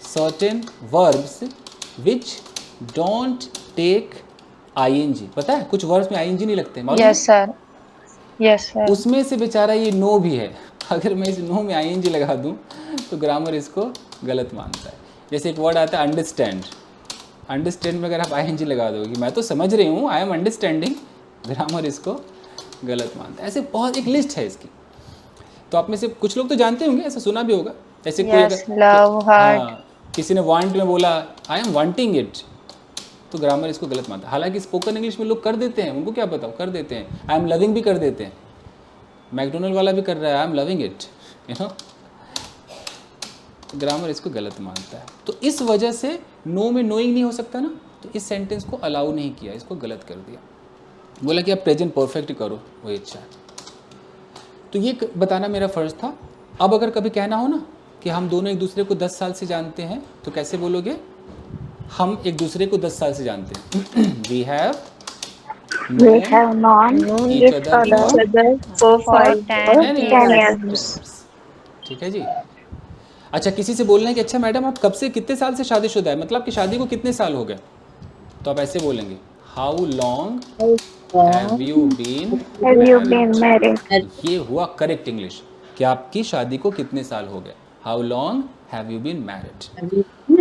certain verbs which don't take ING. पता है कुछ वर्ब्स में आईएनजी नहीं लगते। Yes sir. उसमें से बेचारा ये नो भी है। अगर मैं इस नो में आईएनजी लगा दूं तो ग्रामर इसको गलत मानता है। जैसे एक वर्ड आता है अंडरस्टैंड, अंडरस्टैंड में अगर आप आईएनजी लगा दोगे कि मैं तो समझ रही हूँ, आई एम अंडरस्टैंडिंग, ग्रामर इसको गलत मानता है। ऐसे बहुत एक लिस्ट है इसकी। तो आप में से कुछ लोग तो जानते होंगे, ऐसा सुना भी होगा। जैसे कोई लव, हार्ट। किसी ने वांट में बोला आई एम वांटिंग इट, तो ग्रामर इसको गलत मानता है। हालांकि स्पोकन इंग्लिश में लोग कर देते हैं, उनको क्या पता, कर देते हैं। आई एम लविंग भी कर देते हैं, मैकडोनल्ड वाला भी कर रहा है, I am loving it, you know. Grammar इसको गलत मानता है। तो इस वजह से नो में नोइंग नहीं हो सकता ना, तो इस सेंटेंस को अलाउ नहीं किया, इसको गलत कर दिया। बोला कि आप प्रेजेंट परफेक्ट करो, वही अच्छा है। तो ये बताना मेरा फ़र्ज़ था। अब अगर कभी कहना हो ना कि हम दोनों एक दूसरे को 10 साल से जानते हैं, तो कैसे बोलोगे? हम एक दूसरे को 10 साल से जानते हैं। We have known each other for For 10 years. ठीक है जी। अच्छा, किसी से बोलना है कि अच्छा मैडम आप कब से, कितने साल से शादीशुदा है, मतलब कि शादी को कितने साल हो गए, तो आप ऐसे बोलेंगे how long have you been married. ये हुआ करेक्ट इंग्लिश कि आपकी शादी को कितने साल हो गए, how long have you been married.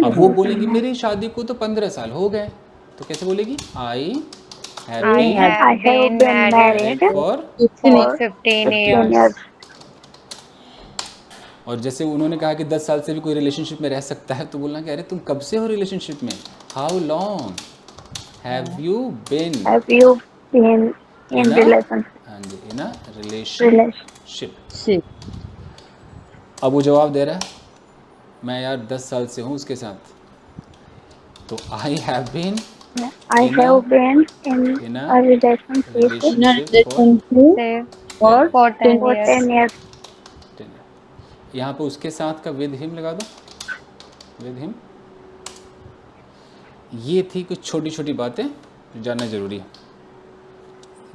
अब वो बोलेगी मेरी शादी को तो 15 साल हो गए, तो कैसे बोलेगी? I have been married for for 15 years. और जैसे उन्होंने कहा कि 10 साल से भी कोई रिलेशनशिप में रह सकता है, तो बोलना कि अरे तुम कब से हो रिलेशनशिप में, how long have you been in relation, हाँ जी, इन अ रिलेशनशिप। अब वो जवाब दे रहा है मैं यार 10 साल से हूँ उसके साथ, तो I have been in a relationship For 10 years. यहाँ पे उसके साथ का विद हिम लगा दो, विद हिम। ये थी कुछ छोटी छोटी बातें जो जानना जरूरी है।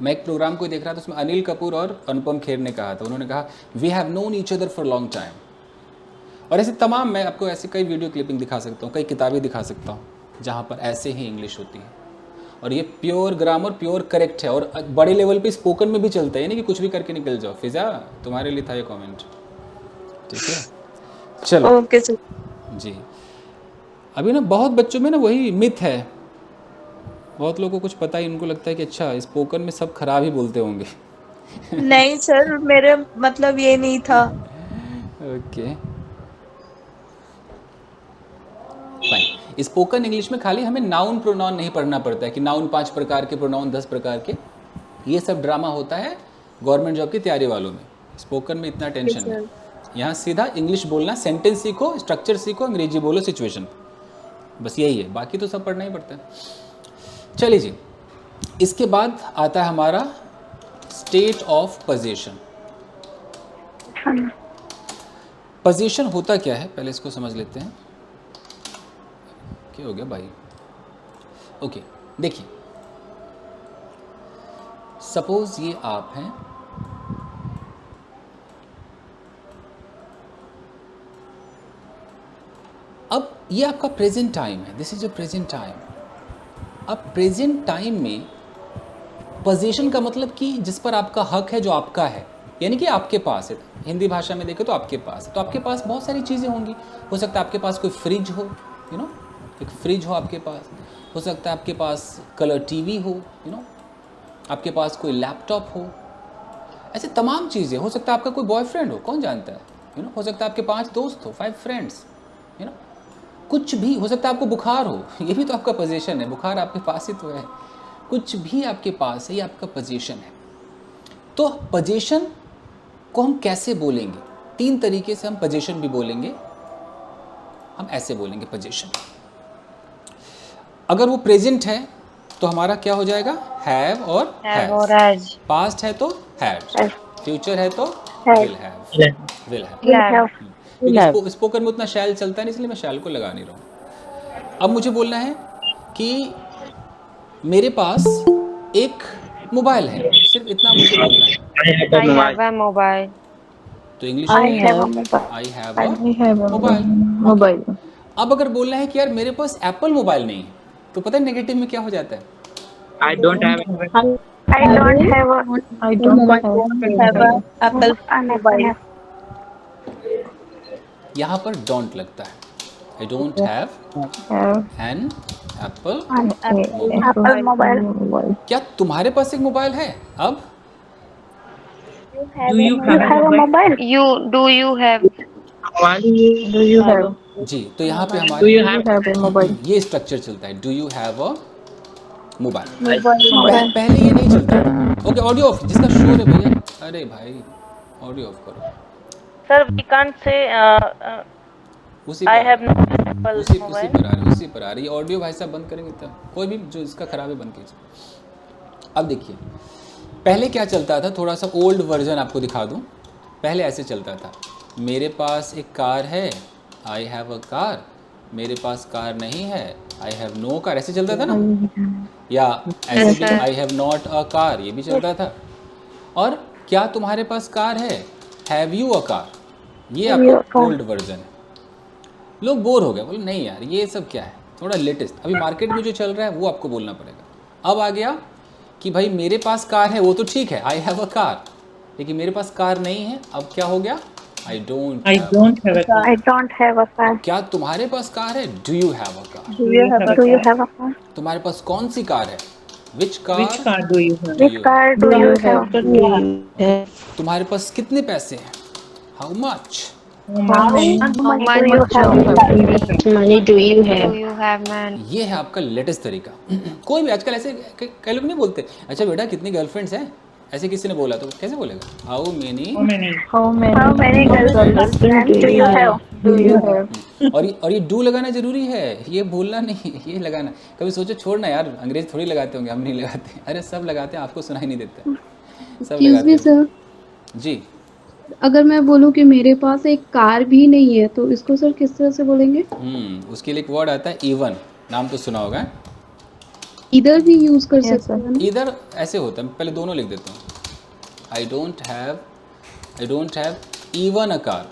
मैं एक प्रोग्राम को देख रहा था, उसमें अनिल कपूर और अनुपम खेर ने कहा था, उन्होंने कहा we have known each other for long time. और ऐसे तमाम, मैं आपको ऐसे कई वीडियो क्लिपिंग दिखा सकता हूँ, कई किताबें दिखा सकता हूँ जहाँ पर ऐसे ही इंग्लिश होती है। और ये प्योर ग्रामर, प्योर करेक्ट है, और बड़े लेवल पे स्पोकन में भी चलता है, यानी कि कुछ भी करके निकल जाओ। फिजा, तुम्हारे लिए था ये कमेंट, ठीक है? चलो ओके सर जी। अभी ना बहुत बच्चों में ना वही मिथ है, बहुत लोगों को कुछ पता ही, उनको लगता है कि अच्छा स्पोकन में सब खराब ही बोलते होंगे। नहीं सर, मेरे मतलब ये नहीं था। Okay fine. स्पोकन इंग्लिश में खाली हमें नाउन प्रोनाउन नहीं पढ़ना पड़ता है कि नाउन 5 प्रकार के, प्रोनाउन 10 प्रकार के। ये सब ड्रामा होता है गवर्नमेंट जॉब की तैयारी वालों में। स्पोकन में इतना टेंशन नहीं, यहाँ सीधा इंग्लिश बोलना, सेंटेंस सीखो, स्ट्रक्चर सीखो, अंग्रेजी बोलो सिचुएशन, बस यही है, बाकी तो सब पढ़ना ही पड़ता है। चलिए जी, इसके बाद आता है हमारा स्टेट ऑफ पोजीशन। पोजीशन होता क्या है, पहले इसको समझ लेते हैं। क्या हो गया भाई? ओके, देखिए, सपोज ये आप हैं, अब ये आपका प्रेजेंट टाइम है, this is your present time. अब प्रेजेंट टाइम में पोजीशन का मतलब कि जिस पर आपका हक है, जो आपका है, यानी कि आपके पास है। हिंदी भाषा में देखें तो आपके पास है, तो आपके पास बहुत सारी चीज़ें होंगी। हो सकता है आपके पास कोई फ्रिज हो, यू नो, एक फ्रिज हो आपके पास। हो सकता है आपके पास कलर टीवी हो, यू नो, आपके पास कोई लैपटॉप हो, ऐसे तमाम चीज़ें। हो सकता है आपका कोई बॉयफ्रेंड हो, कौन जानता है, यू नो। हो सकता है आपके 5 दोस्त हो, 5 फ्रेंड्स, यू नो, कुछ भी हो सकता है। आपको बुखार हो, ये भी तो आपका पोजीशन है, बुखार आपके पास ही तो है। कुछ भी आपके पास है, ये आपका पोजीशन है। तो पोजीशन को हम कैसे बोलेंगे? 3 तरीके से हम पोजीशन भी बोलेंगे। हम ऐसे बोलेंगे पोजीशन, अगर वो प्रेजेंट है तो हमारा क्या हो जाएगा? हैव और हैज। पास्ट है तो हैड, फ्यूचर है तो विल हैव। क्योंकि स्पोकन में उतना शैल चलता नहीं, इसलिए मैं शैल को लगा नहीं रहा हूँ। अब मुझे बोलना है कि मेरे पास एक मोबाइल है, सिर्फ इतना मुझे बोलना है। I have a mobile. तो इंग्लिश में आई हैव अ मोबाइल। अब अगर बोलना है कि यार मेरे पास एप्पल मोबाइल नहीं है, तो पता है नेगेटिव में क्या हो जाता है? I don't have Apple mobile. यहाँ पर डोंट लगता है। I don't have an apple mobile. क्या तुम्हारे पास एक मोबाइल है? अब Do you have a mobile? Do you have? जी, तो यहाँ पे हमारे ये स्ट्रक्चर चलता है, do you have a mobile. पहले ये नहीं चलता था। ओके, ऑडियो ऑफ, जिसका शोर है भैया, अरे भाई ऑडियो ऑफ करो। Sir, we can't say उसी I पर have no available उसी mobile. पर आ रही, उसी पर आ रही। ऑडियो भाई साहब बंद करेंगे तब, कोई भी जो इसका खराब है बंद कीजिए। अब देखिए, पहले क्या चलता था, थोड़ा सा ओल्ड वर्जन आपको दिखा दूं। पहले ऐसे चलता था, मेरे पास एक कार है, आई हैव अ कार, मेरे पास कार नहीं है, आई हैव नो कार, ऐसे चलता था ना। या ऐसे भी I have not a car, ये भी चलता था। और क्या तुम्हारे पास कार है, हैव यू अ कार, ये आपका ओल्ड वर्जन है। लोग बोर हो गए, बोले नहीं यार ये सब क्या है, थोड़ा लेटेस्ट अभी मार्केट में जो चल रहा है वो आपको बोलना पड़ेगा। अब आ गया कि भाई मेरे पास कार है, वो तो ठीक है, आई हैव अ कार, लेकिन मेरे पास कार नहीं है। अब क्या हो गया, I don't have a car. क्या तुम्हारे पास कार है, do you have a car. तुम्हारे पास कौन सी कार है, which car do you have. तुम्हारे पास कितने पैसे हैं, हाउ मच। ये है आपका लेटेस्ट तरीका। कोई भी आजकल ऐसे कई लोग नहीं बोलते, अच्छा बेटा कितनी गर्लफ्रेंड्स हैं, ऐसे किसी ने बोला तो कैसे बोलेगा, हाउ मेनी और ये डू लगाना जरूरी है, ये बोलना नहीं, ये लगाना। कभी सोचो छोड़ना यार, अंग्रेज थोड़ी लगाते होंगे, हम नहीं लगाते, अरे सब लगाते हैं, आपको सुनाई नहीं देता, सब लगाते हैं। सर, जी, अगर मैं बोलूं कि मेरे पास एक कार भी नहीं है तो इसको सर किस तरह से बोलेंगे? उसके लिए एक वर्ड आता है इवन, नाम तो सुना होगा। इधर भी यूज कर सकते हैं ना? इधर ऐसे होता है, पहले दोनों लिख देता हूँ, I don't have even a car.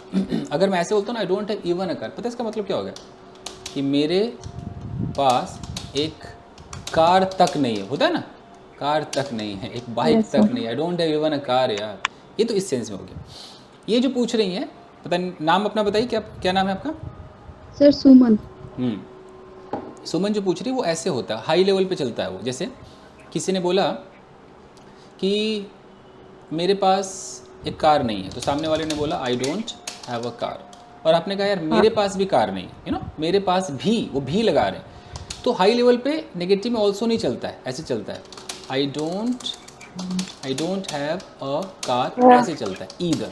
अगर मैं ऐसे बोलता हूँ ना, I don't have even a car, पता है इसका मतलब क्या होगा, कि मेरे पास एक कार तक नहीं है, होता है ना, कार तक नहीं है, एक बाइक तक नहीं है, I don't have even a car यार, ये तो इस सेंस में हो गया। ये जो पूछ रही हैं, पता नहीं नाम अपना बताइए, क्या नाम है आपका? सर सुमन। सुमन जो पूछ रही है वो ऐसे होता है, हाई लेवल पे चलता है वो। जैसे किसी ने बोला कि मेरे पास एक कार नहीं है, तो सामने वाले ने बोला I don't have a car, और आपने कहा यार मेरे पास भी कार नहीं है, मेरे पास भी, वो भी लगा रहे हैं। तो हाई लेवल पे नेगेटिव में ऑल्सो नहीं चलता है, ऐसे चलता है, I don't have a car, ऐसे चलता है ईदर।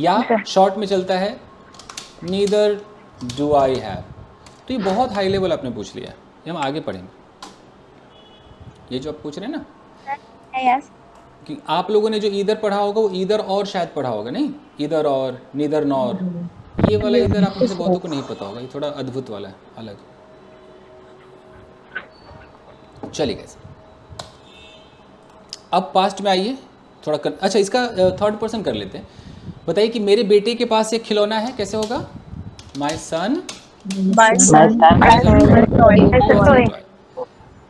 या शॉर्ट में चलता है नीदर डू आई हैव। तो ये बहुत हाई लेवल आपने पूछ लिया, ये हम आगे पढ़ेंगे। ये जो आप पूछ रहे हैं ना, कि आप लोगों ने जो ईदर पढ़ा होगा वो ईदर और शायद पढ़ा होगा, नहीं ईदर और, नीदर नॉर, ये वाला ईदर आप में से बहुतों को नहीं पता होगा, ये थोड़ा अद्भुत वाला है, अलग। चलिए कैसे, अब पास्ट में आइए थोड़ा अच्छा इसका थर्ड पर्सन कर लेते हैं। बताइए कि मेरे बेटे के पास एक खिलौना है, कैसे होगा, माई सन।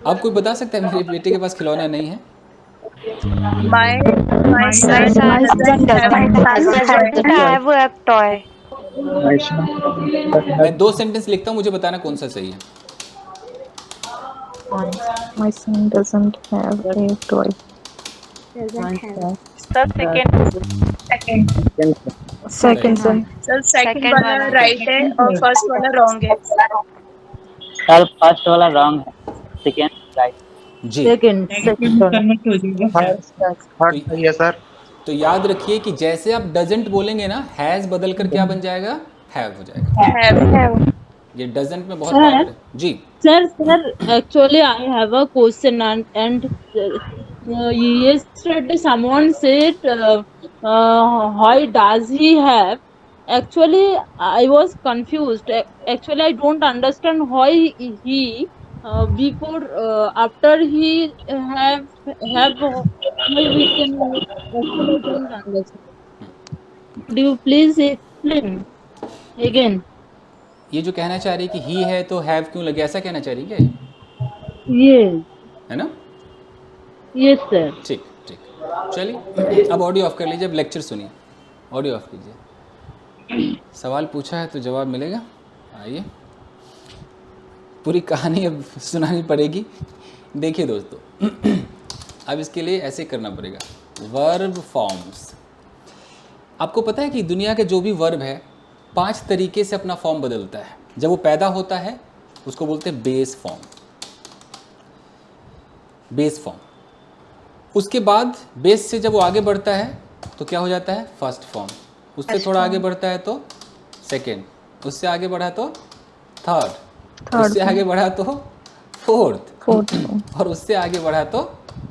अब कोई बता सकता है मेरे बेटे के पास खिलौना नहीं है? My son doesn't have a toy. मैं 2 सेंटेंस लिखता हूँ, मुझे बताना कौन सा सही है। My son doesn't have a toy. Second son. Sir second वाला राइट है और फर्स्ट वाला रॉन्ग है। सर फर्स्ट वाला रॉन्ग है, सेकंड राइट। जी, थर्ड सर। तो याद रखिए कि जैसे आप डजंट बोलेंगे ना, हैज बदल कर क्या बन जाएगा, हैव हो जाएगा। ये डजंट में बहुत पावर है। जी sir actually I have a question and yesterday someone said why does he have. Actually I was confused. Actually I don't understand why he before after he have why we can actually don't understand. Do you please explain again? ये जो कहना चाह रही है कि ही है तो हैव क्यों लगे, ऐसा कहना चाह रही है क्या, ये है ना? Yes sir. ठीक ठीक, चलिए अब ऑडियो ऑफ कर लीजिए, अब लेक्चर सुनिए, ऑडियो ऑफ कीजिए। सवाल पूछा है तो जवाब मिलेगा। आइए, पूरी कहानी अब सुनानी पड़ेगी। देखिए दोस्तों, अब इसके लिए ऐसे करना पड़ेगा, वर्ब फॉर्म्स। आपको पता है कि दुनिया के जो भी वर्ब है 5 तरीके से अपना फॉर्म बदलता है। जब वो पैदा होता है उसको बोलते हैं बेस फॉर्म। Base form. उसके बाद बेस से जब वो आगे बढ़ता है तो क्या हो जाता है, फर्स्ट फॉर्म। उससे थोड़ा आगे बढ़ता है तो सेकेंड, उससे आगे बढ़ा तो थर्ड, उससे आगे बढ़ा तो फोर्थ, और उससे आगे बढ़ा तो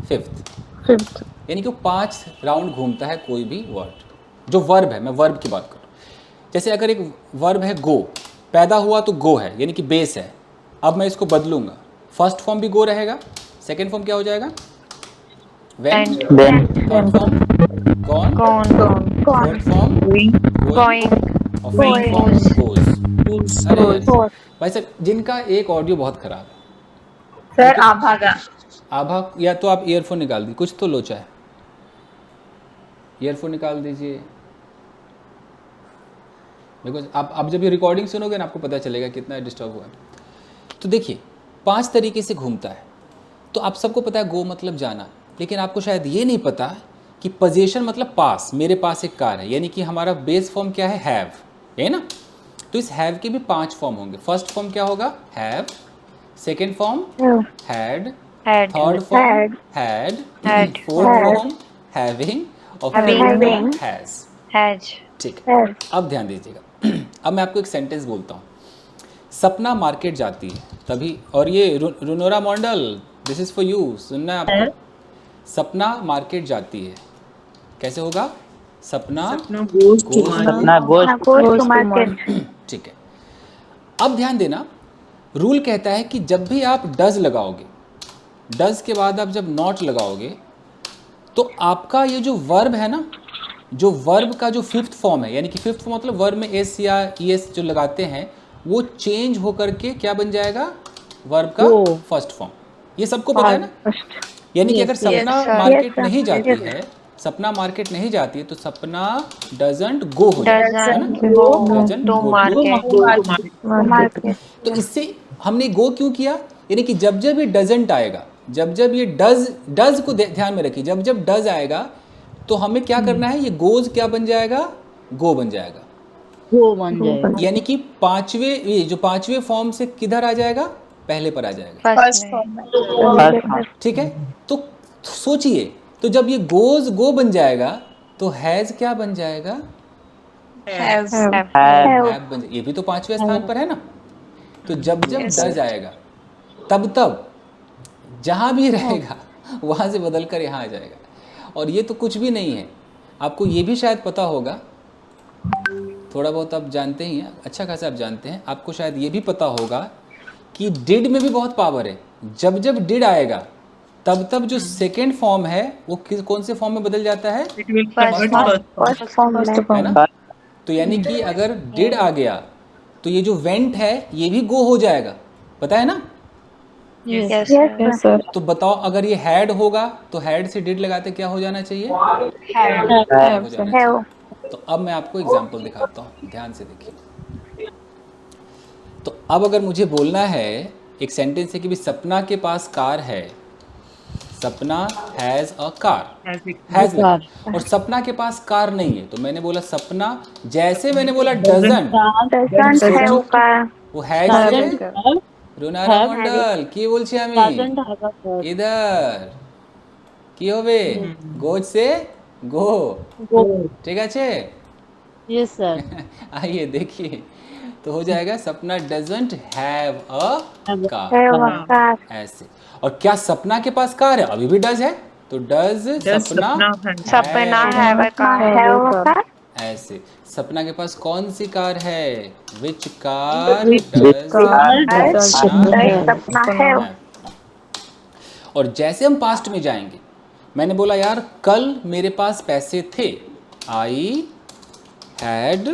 फिफ्थ। यानी कि 5 राउंड घूमता है कोई भी वर्ड जो वर्ब है। मैं वर्ब की बात करूँ, जैसे अगर एक वर्ब है गो, पैदा हुआ तो गो है यानी कि बेस है। अब मैं इसको बदलूंगा, फर्स्ट फॉर्म भी गो रहेगा, सेकेंड फॉर्म क्या हो जाएगा, went, third form gone, fourth form going, और फिफ्थ फॉर्म गोज। अरे भाई साहब जिनका एक ऑडियो बहुत खराब है सर आभागा। आभा, या तो आप ईयरफोन निकाल दीजिए, कुछ तो लोचा है, ईयरफोन निकाल दीजिए। बिकॉज आप जब ये रिकॉर्डिंग सुनोगे ना आपको पता चलेगा कितना डिस्टर्ब हुआ है। तो देखिए 5 तरीके से घूमता है। तो आप सबको पता है गो मतलब जाना, लेकिन आपको शायद ये नहीं पता कि पोजीशन मतलब पास। मेरे पास एक कार है, यानी कि हमारा बेस फॉर्म क्या है, हैव, है ना। तो इस हैव के भी 5 फॉर्म होंगे। फर्स्ट फॉर्म क्या होगा, have, second form had, third form had, fourth form having, और फिफ्थ फॉर्म हैज। ठीक है, अब ध्यान दीजिएगा। अब मैं आपको एक सेंटेंस बोलता हूँ। सपना मार्केट जाती है तभी, और ये रुनोरा model, this is for you, सुनना है आपको। सपना मार्केट जाती है, कैसे होगा, सपना गोज टू मार्केट। ठीक है, अब ध्यान देना, रूल कहता है कि जब भी आप डज लगाओगे, डज के बाद आप जब नॉट लगाओगे, तो आपका ये जो वर्ब है ना, जो वर्ब का जो फिफ्थ फॉर्म है, यानी कि फिफ्थ फॉर्म मतलब वर्ब में एस या ईएस जो लगाते हैं, वो चेंज होकर के क्या बन जाएगा, वर्ब का फर्स्ट फॉर्म। ये सबको पता है ना। यानी कि अगर सपना मार्केट नहीं जाती है, सपना मार्केट नहीं जाती है, तो सपना डजंट गो हो जाएगा, है ना, डजंट गो मार्केट। तो इससे हमने गो क्यों किया, यानी कि जब जब ये डजंट आएगा, जब जब ये डज को ध्यान में रखिए, जब जब डज आएगा तो हमें क्या करना है, ये गोज क्या बन जाएगा, गो बन जाएगा, गो बन जाएगा। यानी कि ये जो पांचवे फॉर्म से किधर आ जाएगा, पहले पर आ जाएगा, फर्स्ट फॉर्म। ठीक है। तो सोचिए, तो जब ये गोज गो बन जाएगा तो हैज क्या बन जाएगा, हैव बन जाएगा। ये भी तो 5वें स्थान पर है ना। तो जब जब डज आएगा तब तब जहाँ भी रहेगा वहाँ से बदल कर यहाँ आ जाएगा। और ये तो कुछ भी नहीं है, आपको ये भी शायद पता होगा, थोड़ा बहुत आप जानते ही हैं, अच्छा खासा आप जानते हैं। आपको शायद ये भी पता होगा कि डिड में भी बहुत पावर है। जब जब डिड आएगा तब तब जो सेकेंड फॉर्म है वो कौन से फॉर्म में बदल जाता है, फर्स्ट फॉर्म, है ना। तो यानी कि अगर डिड आ गया तो ये जो वेंट है ये भी गो हो जाएगा, पता है ना। Yes, sir. तो बताओ, अगर ये हैड होगा तो हैड से डिड लगाते क्या हो जाना चाहिए, Have. हो जाना चाहिए। तो अब मैं आपको एग्जांपल दिखाता हूँ, ध्यान से देखिए। तो अब अगर मुझे बोलना है, एक सेंटेंस है कि भी सपना के पास कार है, सपना हैज अ कार, हैज, और सपना के पास कार नहीं है, तो मैंने बोला सपना, जैसे मैंने बोला डजंट, वो हैज है। রুনারা মন্ডল কি বলছি আমি, इधर কি হবে, গোজ से गो, ठीक আছে। Yes sir. आइए देखिए, तो हो जाएगा सपना डजंट हैव अ कार, ऐसे। और क्या सपना के पास कार है, अभी भी डज है, तो डज सपना have a car. ऐसे। सपना के पास कौन सी कार है, विच कार डज सपना है। और जैसे हम पास्ट में जाएंगे, मैंने बोला यार कल मेरे पास पैसे थे, आई हैड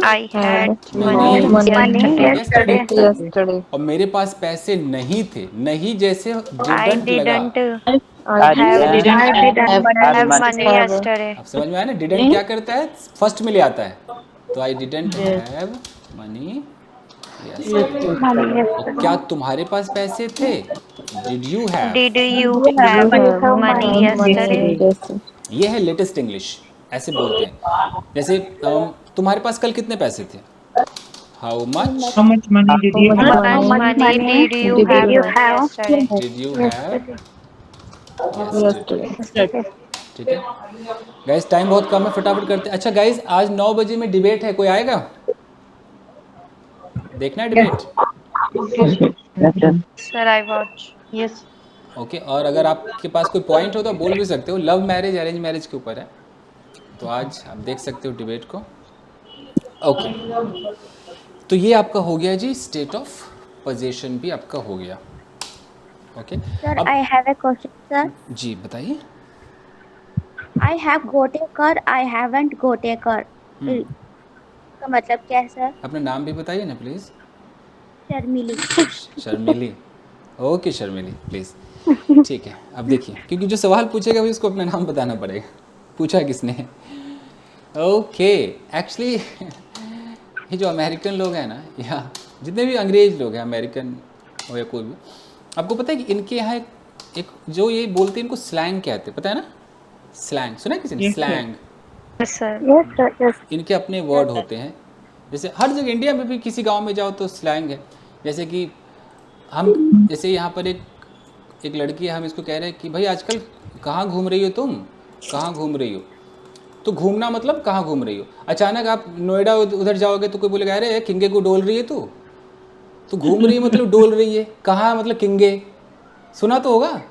मनी yesterday। और मेरे पास पैसे नहीं थे, नहीं जैसे didn't लगा, अब समझ में आया ना, डिडंट क्या करता है, फर्स्ट में ले आता है, तो I didn't have money yesterday. क्या तुम्हारे पास पैसे थे, did you have money yesterday? ये है लेटेस्ट इंग्लिश, ऐसे बोलते हैं। जैसे तुम्हारे पास कल कितने पैसे थे, how much money did you have yesterday? Did you have ठीक है गाइस, टाइम बहुत कम है, फटाफट करते हैं। अच्छा गाइस, आज 9 बजे में डिबेट है, कोई आएगा? देखना है debate? Sir, I watch. Yes. Okay, और अगर आपके पास कोई पॉइंट हो तो आप बोल भी सकते हो। लव मैरिज अरेंज मैरिज के ऊपर है, तो आज आप देख सकते हो डिबेट को। ओके, तो ये आपका हो गया जी, स्टेट ऑफ पोजीशन भी आपका हो गया। Okay Sir, I have a question, sir. जी बताइए। I have got a car. I haven't got a car. का मतलब क्या है सर? अपना नाम भी बताइए ना please. Sharmili. Sharmili, okay Sharmili please. ठीक है, अब देखिए, क्योंकि जो सवाल पूछेगा भाई उसको अपना नाम बताना पड़ेगा, पूछा किसने है। ओके, एक्चुअली ये जो अमेरिकन लोग हैं ना, या जितने भी अंग्रेज लोग हैं, अमेरिकन हो या कोई भी, आपको पता है कि इनके यहाँ एक जो ये बोलते हैं, इनको स्लैंग कहते हैं, पता है ना? स्लैंग सुना है किसी ने? स्लैंग। Yes, sir. इनके अपने वर्ड होते हैं, जैसे हर जगह इंडिया में भी किसी गांव में जाओ तो स्लैंग है। जैसे कि हम, जैसे यहाँ पर एक लड़की है, हम इसको कह रहे हैं कि भाई आजकल कहाँ घूम रही हो तुम, कहाँ घूम रही हो? तो घूमना मतलब कहाँ घूम रही हो। अचानक आप नोएडा उधर जाओगे तो कोई बोलेगा अरे किंगे को डोल रही है तू, तो घूम रही है मतलब डोल रही है, कहाँ मतलब किंगे, सुना तो होगा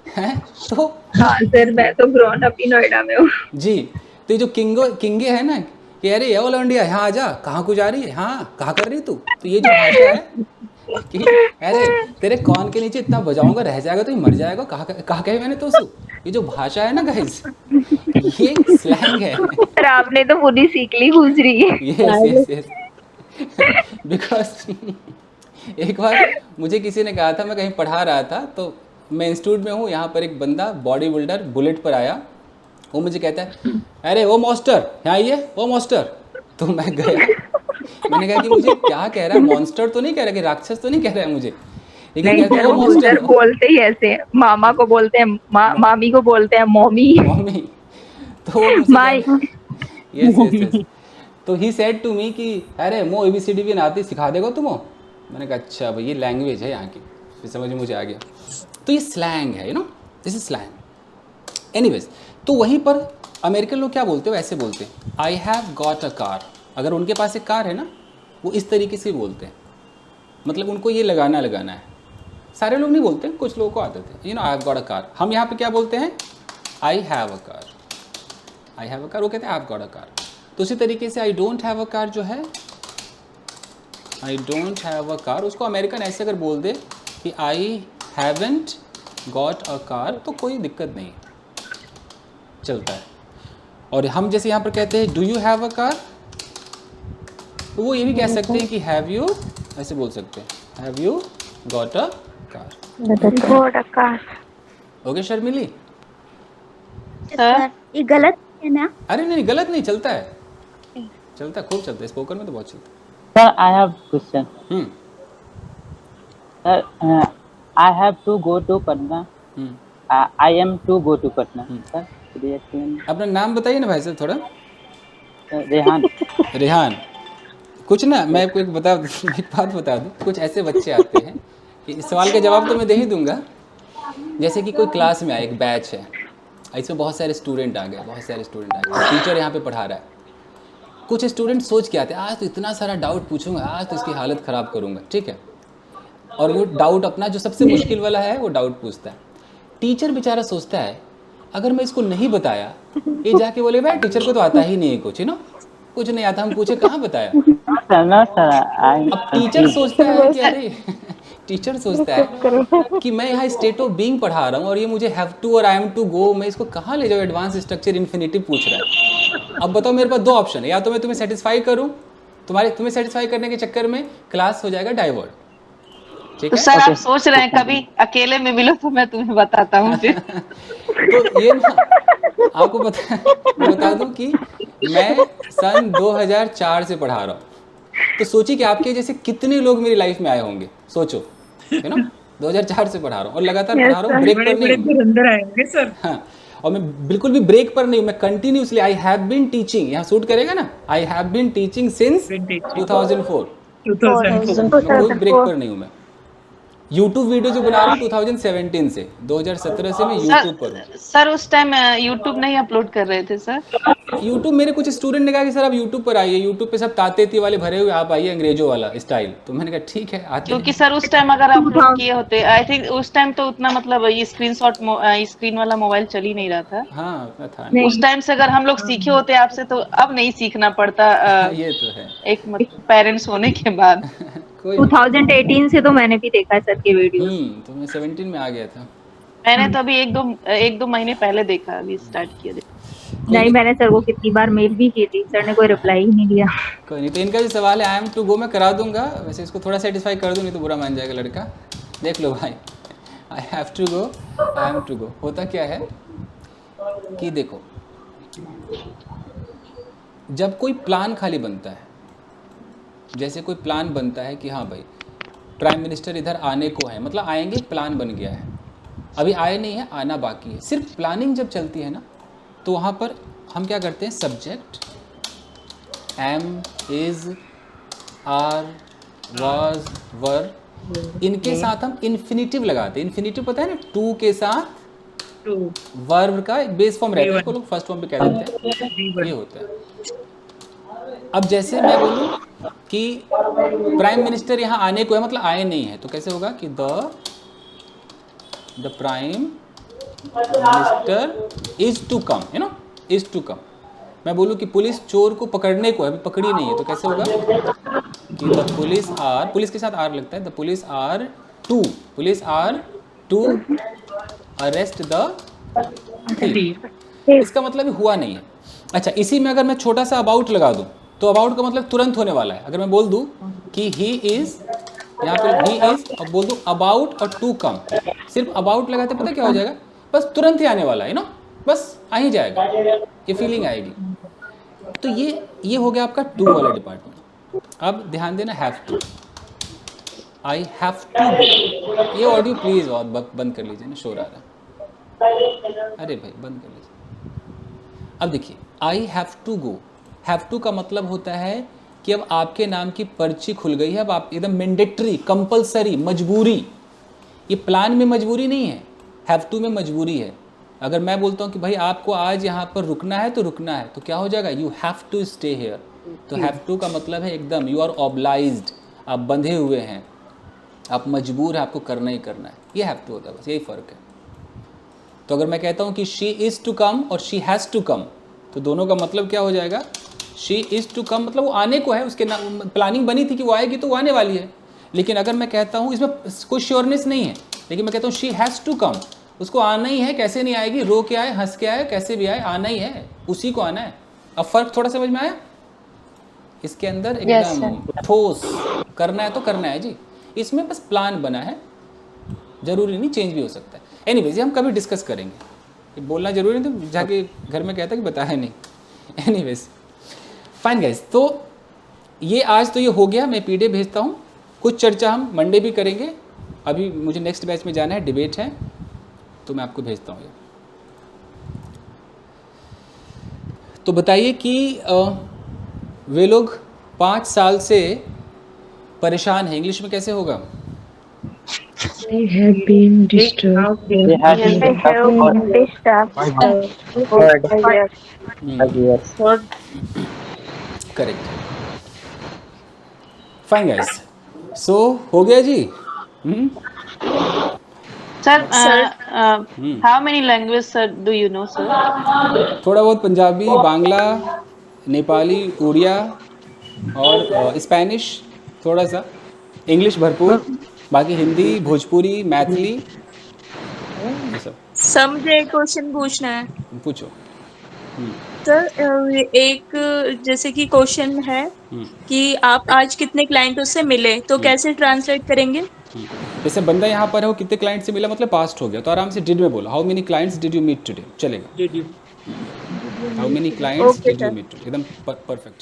है? तो हाँ सर, मैं तो ग्रोन अप ही नोएडा में हूँ जी। तो ये जो किंगे है ना, कि अरे ऑल इंडिया यहाँ आ जा, कहाँ को जा रही है, हाँ कहाँ कर रही तू, तो ये जो भाषा है कि अरे तेरे कौन के नीचे इतना बजाऊंगा रह जाएगा तो ये मर जाएगा, कहा कहे मैंने तो सु। ये जो भाषा है ना गाइस, ये स्लैंग है। सर आपने तो पूरी सीख ली गुजरी है। यस बिकॉज एक बार मुझे किसी ने कहा था, मैं कहीं पढ़ा रहा था, तो मैं इंस्टीट्यूट में हूँ, यहाँ पर एक बंदा बॉडी बिल्डर बुलेट पर आया, वो मुझे कहता है अरे वो मास्टर यहाँ आइए, वो मास्टर। तो मैं गया, मैंने कहा कि मुझे क्या कह रहा है, मॉन्स्टर तो नहीं कह रहा, कि राक्षस तो नहीं कह रहा है मुझे, लेकिन कहता है वो बुल्डर बोलते ही ऐसे हैं, मामा को बोलते हैं मामी को बोलते हैं मॉमी। तो माई यस तो ही सेड टू मी कि अरे मो ABCD भी ना आती, सिखा देगा तुमो। मैंने कहा अच्छा भाई ये लैंग्वेज है यहाँ की, फिर समझ मुझे आ गया। तो ये स्लैंग है, you know, this is slang. Anyways, तो वहीं पर अमेरिकन लोग क्या बोलते हो, ऐसे बोलते हैं I have got a car. अगर उनके पास एक कार है ना, वो इस तरीके से बोलते हैं, मतलब उनको ये लगाना है। सारे लोग नहीं बोलते, कुछ लोगों को आदत है, you know, I have got a car. हम यहाँ पे क्या बोलते हैं, I have a car, I have a car, वो कहते हैं I have got a car. तो उसी तरीके से I don't have a car जो है, I don't have a car, उसको अमेरिकन ऐसे अगर बोल दे कि I haven't got a car, तो कोई दिक्कत नहीं, चलता है। और हम जैसे यहाँ पर कहते हैं do you have a car, तो वो ये भी कह सकते हैं कि हैव यू, ऐसे बोल सकते हैं have you got a car. Okay Sharmili, sir ये गलत है ना? अरे नहीं गलत नहीं, चलता है, चलता है, खूब चलता है, स्पोकन में तो बहुत चलता है। Sir, I have question. Sir, I have to go to Patna. I am to go to Patna. Sir, could you explain? अपना नाम बताइए ना भाई साहब थोड़ा। रेहान। रेहान, कुछ ना मैं आपको एक बात बता दूं, कुछ ऐसे बच्चे आते हैं, इस सवाल का जवाब तो मैं दे ही दूंगा। जैसे कि कोई क्लास में आया, एक बैच है, इसमें बहुत सारे स्टूडेंट आ गए, टीचर यहाँ पे पढ़ा रहा है। कुछ स्टूडेंट सोच के आते हैं आज तो इतना सारा डाउट पूछूंगा, आज तो इसकी हालत ख़राब करूंगा, ठीक है, और वो डाउट अपना जो सबसे मुश्किल वाला है वो डाउट पूछता है। टीचर बेचारा सोचता है अगर मैं इसको नहीं बताया, ये जाके बोले भाई टीचर को तो आता ही नहीं है कुछ, ना कुछ नहीं आता, हम पूछे कहाँ बताया। अब टीचर सोचता है कि अरे टीचर सोचता है कि मैं यहाँ स्टेट ऑफ बीइंग पढ़ा रहा हूँ और ये मुझे हैव टू और आई एम टू गो, मैं इसको कहाँ ले जाऊँ, एडवांस स्ट्रक्चर इन्फिनिटिव पूछ रहा है। अब बताओ मेरे पास दो ऑप्शन है, या तो मैं तुम्हें सेटिस्फाई करूँ, तुम्हें सेटिस्फाई करने के चक्कर में क्लास हो जाएगा डाइवर्ट, ठीक तो है? सर आप सोच रहे हैं कभी अकेले में मिलो तो मैं तुम्हें बताता हूँ फिर। तो ये ना आपको बता दूं कि मैं सन 2004 से पढ़ा रहा हूँ, तो सोचिए कि आपके जैसे कितने लोग मेरी लाइफ में आए होंगे, सोचो, है ना। 2004 से पढ़ा रहा हूँ और लगातार पढ़ा रहा हूँ, ब्रेक पर नहीं हूँ। हाँ, और मैं बिल्कुल भी ब्रेक पर नहीं हूँ, मैं continuously I have been teaching, यहाँ शूट करेगा ना, I have been teaching since 2004, कोई ब्रेक पर नहीं हूँ मैं। YouTube वीडियो जो बना रहा हूँ 2017 से, 2017 से मैं YouTube पर हूँ। सर उस टाइम YouTube नहीं अपलोड कर रहे थे सर? YouTube मेरे कुछ स्टूडेंट ने कहा कि सर आप YouTube पर आइए, YouTube पे सब ताते वाले भरे हुए, आप आइए अंग्रेजों वाला स्टाइल। तो मैंने कहा ठीक है आते क्योंकि सर उस टाइम अगर अपलोड किए होते, आई थिंक उस टाइम तो उतना मतलब ये स्क्रीन वाला मोबाइल चल ही नहीं रहा था। हाँ उतना था नहीं। उस टाइम से अगर हम लोग सीखे होते आपसे तो अब नहीं सीखना पड़ता। ये तो है एक मतलब पेरेंट्स होने के बाद 2018 से तो मैंने भी देखा है सर के वीडियो। तो मैं 17 में आ गया था। मैंने तो अभी एक दो महीने पहले देखा, अभी स्टार्ट किया। नहीं, मैंने सर को कितनी बार मेल भी की थी, सर ने कोई रिप्लाई ही नहीं दिया। कोई नहीं, तो इनका जो सवाल है आई एम टू गो मैं करा दूंगा, वैसे इसको थोड़ा सेटिस्फाई कर दूँ, नहीं तो बुरा मान जाएगा लड़का। देख लो भाई, I have to go, I am to go. होता क्या है कि देखो, जब कोई प्लान खाली बनता है, जैसे कोई प्लान बनता है कि हाँ भाई प्राइम मिनिस्टर इधर आने को है, मतलब आएंगे, प्लान बन गया है, अभी आए नहीं है, आना बाकी है, सिर्फ प्लानिंग जब चलती है ना, तो वहाँ पर हम क्या करते हैं, subject am, is, are, was, were, इनके साथ हम इन्फिनिटिव लगाते हैं। इन्फिनिटिव पता है ना, टू के साथ वर्ब का एक बेस फॉर्म रहता है, इसको लोग फर्स्ट फॉर्म पे कह देते हैं, ये होता है। अब जैसे मैं बोलूँ कि प्राइम मिनिस्टर यहाँ आने को है, मतलब आए नहीं है, तो कैसे होगा कि the prime minister is to come, you know, is to come. मैं बोलूँ कि पुलिस चोर को पकड़ने को है, अभी पकड़ी नहीं है, तो कैसे होगा कि द पुलिस आर, पुलिस के साथ आर लगता है, the police are to arrest the thief. इसका मतलब हुआ नहीं है। अच्छा, इसी में अगर मैं छोटा सा अबाउट लगा दूं, तो अबाउट का मतलब तुरंत होने वाला है। अगर मैं बोल दूं कि ही इज, यहाँ पे ही इज, और बोल दूं अबाउट और टू कम, सिर्फ अबाउट लगाते पता क्या हो जाएगा, बस तुरंत ही आने वाला है ना, बस आ ही जाएगा, ये फीलिंग आएगी। तो ये हो गया आपका टू वाला डिपार्टमेंट। अब ध्यान देना, have to, I have to go. ये ऑडियो प्लीज और बंद कर लीजिए ना, शोर आ रहा है, अरे भाई बंद कर लीजिए। अब देखिए, I have to go, have to का मतलब होता है कि अब आपके नाम की पर्ची खुल गई है, अब आप एकदम मैंडेटरी, कंपलसरी, मजबूरी। ये प्लान में मजबूरी नहीं है, हैव टू में मजबूरी है। अगर मैं बोलता हूँ कि भाई आपको आज यहाँ पर रुकना है, तो रुकना है, तो क्या हो जाएगा, you have to stay here. तो हैव टू का मतलब है एकदम यू आर ऑब्लाइज्ड, आप बंधे हुए हैं, आप मजबूर हैं, आपको करना ही करना है, ये हैव टू होता है, बस यही फ़र्क है। तो अगर मैं कहता हूँ कि शी इज़ टू कम और शी हैज़ टू कम, तो दोनों का मतलब क्या हो जाएगा, शी इज़ टू कम मतलब वो आने को है, उसके नाम प्लानिंग बनी थी कि वो आएगी तो वो आने वाली है। लेकिन अगर मैं कहता हूँ, इसमें कोई श्योरनेस नहीं है, लेकिन मैं कहता हूँ शी हैज़ टू कम, उसको आना ही है, कैसे नहीं आएगी, रो के आए, हंस के आए, कैसे भी आए, आना ही है, उसी को आना है। अब फ़र्क थोड़ा समझ में आया, इसके अंदर एकदम ठोस करना है तो करना है जी, इसमें बस प्लान बना है, ज़रूरी नहीं चेंज भी हो सकता है। एनीवेज, ये हम कभी डिस्कस करेंगे, ये बोलना जरूरी नहीं, तो जाके घर में कहता कि बताया नहीं। एनीवेज फाइन गाइस, तो ये आज तो ये हो गया, मैं पीडीएफ भेजता हूँ, कुछ चर्चा हम मंडे भी करेंगे। अभी मुझे नेक्स्ट बैच में जाना है, डिबेट है, तो मैं आपको भेजता हूँ ये। तो बताइए कि वे लोग 5 साल से परेशान हैं, इंग्लिश में कैसे होगा? They have been disturbed. Correct, fine guys, सो हो गया जी। Sir, how many language sir do you know sir? थोड़ा बहुत पंजाबी, बांग्ला, नेपाली, उड़िया और स्पेनिश, थोड़ा सा इंग्लिश भरपूर, बाकी हिंदी, भोजपुरी, मैथिली, ये सब। सर मुझे एक क्वेश्चन पूछना है। पूछो। सर एक जैसे कि क्वेश्चन है कि आप आज कितने क्लाइंटों से मिले, तो कैसे ट्रांसलेट करेंगे? जैसे बंदा यहाँ पर है, वो कितने क्लाइंट से मिला मतलब पास्ट हो गया, तो आराम से डिड में बोला, how many clients did you meet today, चलेगा। How many clients did you meet today, एकदम परफेक्ट।